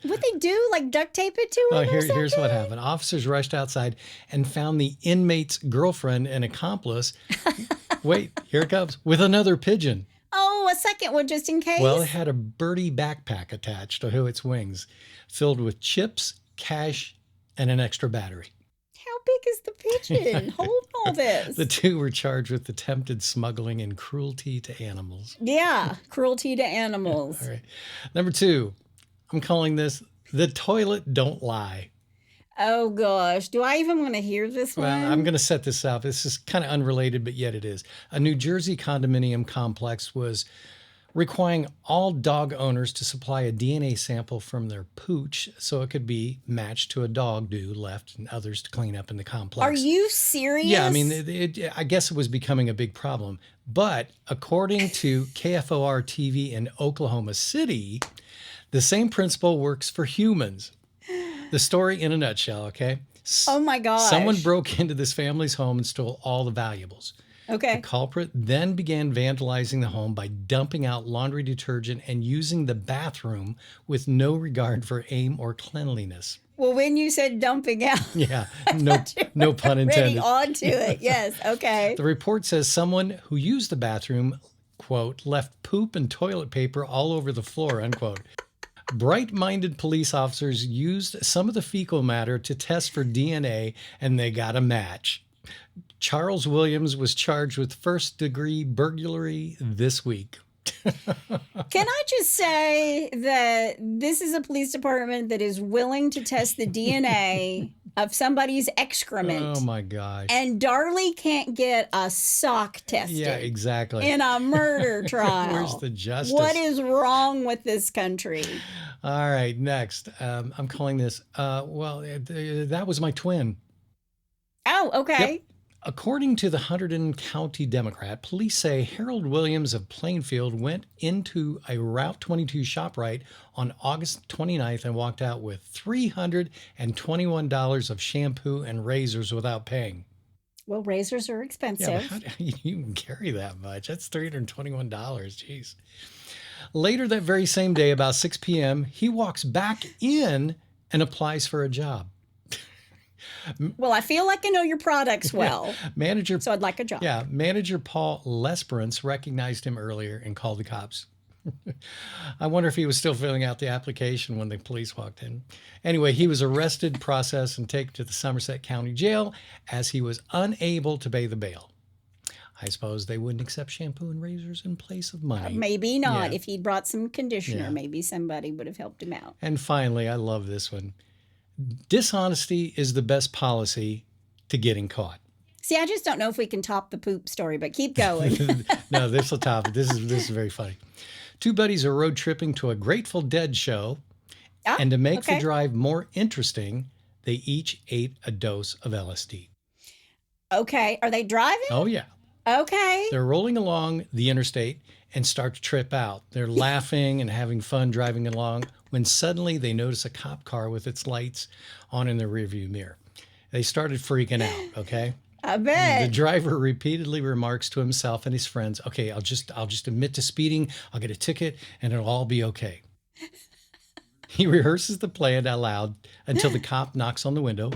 S1: What they do? Like duct tape it to him?
S2: Here's what happened. Officers rushed outside and found the inmate's girlfriend and accomplice. Wait, here it comes, with another pigeon.
S1: Oh, a second one just in case.
S2: Well, it had a birdie backpack attached to its wings, filled with chips, cash, and an extra battery.
S1: How big is the pigeon? Hold all this.
S2: The two were charged with attempted smuggling and cruelty to animals.
S1: Yeah, cruelty to animals.
S2: All right. Number 2, I'm calling this The Toilet Don't Lie.
S1: Oh, gosh. Do I even want to hear this one?
S2: Well, I'm going to set this up. This is kind of unrelated, but yet it is. A New Jersey condominium complex was requiring all dog owners to supply a DNA sample from their pooch so it could be matched to a dog due left and others to clean up in the complex.
S1: Are you serious?
S2: Yeah, I mean, I guess it was becoming a big problem. But according to KFOR TV in Oklahoma City, the same principle works for humans. The story in a nutshell, okay?
S1: Oh my gosh.
S2: Someone broke into this family's home and stole all the valuables.
S1: Okay.
S2: The culprit then began vandalizing the home by dumping out laundry detergent and using the bathroom with no regard for aim or cleanliness.
S1: Well, when you said dumping out,
S2: Yeah, no pun intended.
S1: ready onto it. Yes. Okay.
S2: The report says someone who used the bathroom, quote, left poop and toilet paper all over the floor, unquote. Bright-minded police officers used some of the fecal matter to test for DNA, and they got a match. Charles Williams was charged with first-degree burglary this week.
S1: Can I just say that this is a police department that is willing to test the DNA of somebody's excrement?
S2: Oh, my gosh.
S1: And Darlie can't get a sock tested.
S2: Yeah, exactly.
S1: In a murder trial.
S2: Where's the justice?
S1: What is wrong with this country?
S2: All right, next. I'm calling this, that was my twin.
S1: Oh, okay.
S2: Yep. According to the Hunterdon County Democrat, police say Harold Williams of Plainfield went into a Route 22 ShopRite on August 29th and walked out with $321 of shampoo and razors without paying.
S1: Well, razors are
S2: Yeah,
S1: expensive.
S2: but how do you even carry that much? That's $321. Jeez. Later that very same day, about 6 p.m., he walks back in and applies for a job.
S1: Well, I feel like I know your products well,
S2: Manager
S1: so I'd like a job.
S2: Yeah, manager Paul Lesperance recognized him earlier and called the cops. I wonder if he was still filling out the application when the police walked in. Anyway, he was arrested, processed, and taken to the Somerset County Jail as he was unable to pay the bail. I suppose they wouldn't accept shampoo and razors in place of money.
S1: Maybe not.
S2: Yeah.
S1: If he'd brought some conditioner,
S2: Yeah.
S1: maybe somebody would have helped him out.
S2: And finally, I love this one. Dishonesty is the best policy to getting caught.
S1: See, I just don't know if we can top the poop story, but keep going.
S2: No, this will top it. This is very funny. Two buddies are road tripping to a Grateful Dead show, and to make the drive more interesting, they each ate a dose of LSD.
S1: Okay. Are they driving?
S2: Oh, yeah.
S1: Okay.
S2: They're rolling along the interstate and start to trip out. They're laughing and having fun driving along when suddenly they notice a cop car with its lights on in the rearview mirror. They started freaking out, okay?
S1: I bet.
S2: The driver repeatedly remarks to himself and his friends, okay, I'll just admit to speeding, I'll get a ticket, and it'll all be okay. He rehearses the plan out loud until the cop knocks on the window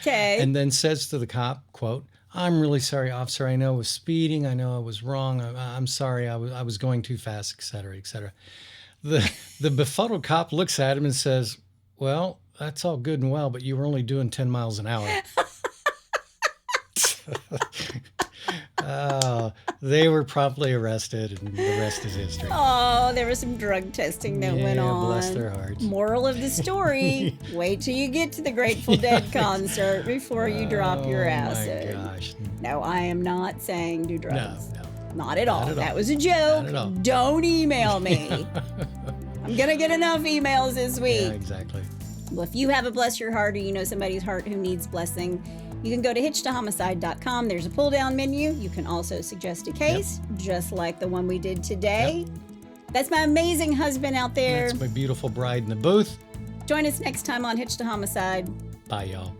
S1: Okay.
S2: and then says to the cop, quote, I'm really sorry, officer. I know I was speeding. I know I was wrong. I'm sorry. I was going too fast, et cetera, et cetera. The befuddled cop looks at him and says, well, that's all good and well, but you were only doing 10 miles an hour. They were promptly arrested, and the rest is history.
S1: Oh, there was some drug testing that went on.
S2: Bless their hearts.
S1: Moral of the story, wait till you get to the Grateful Dead concert before you drop your acid.
S2: Oh, my gosh.
S1: No, I am not saying do drugs.
S2: No.
S1: Not at all.
S2: at all.
S1: That was a joke.
S2: Not at all.
S1: Don't email me. I'm going to get enough emails this week.
S2: Yeah, exactly.
S1: Well, if you have a bless your heart or you know somebody's heart who needs blessing, you can go to hitchedtohomicide.com. There's a pull-down menu. You can also suggest a case, just like the one we did today.
S2: Yep.
S1: That's my amazing husband out there.
S2: That's my beautiful bride in the booth.
S1: Join us next time on Hitched to Homicide.
S2: Bye, y'all.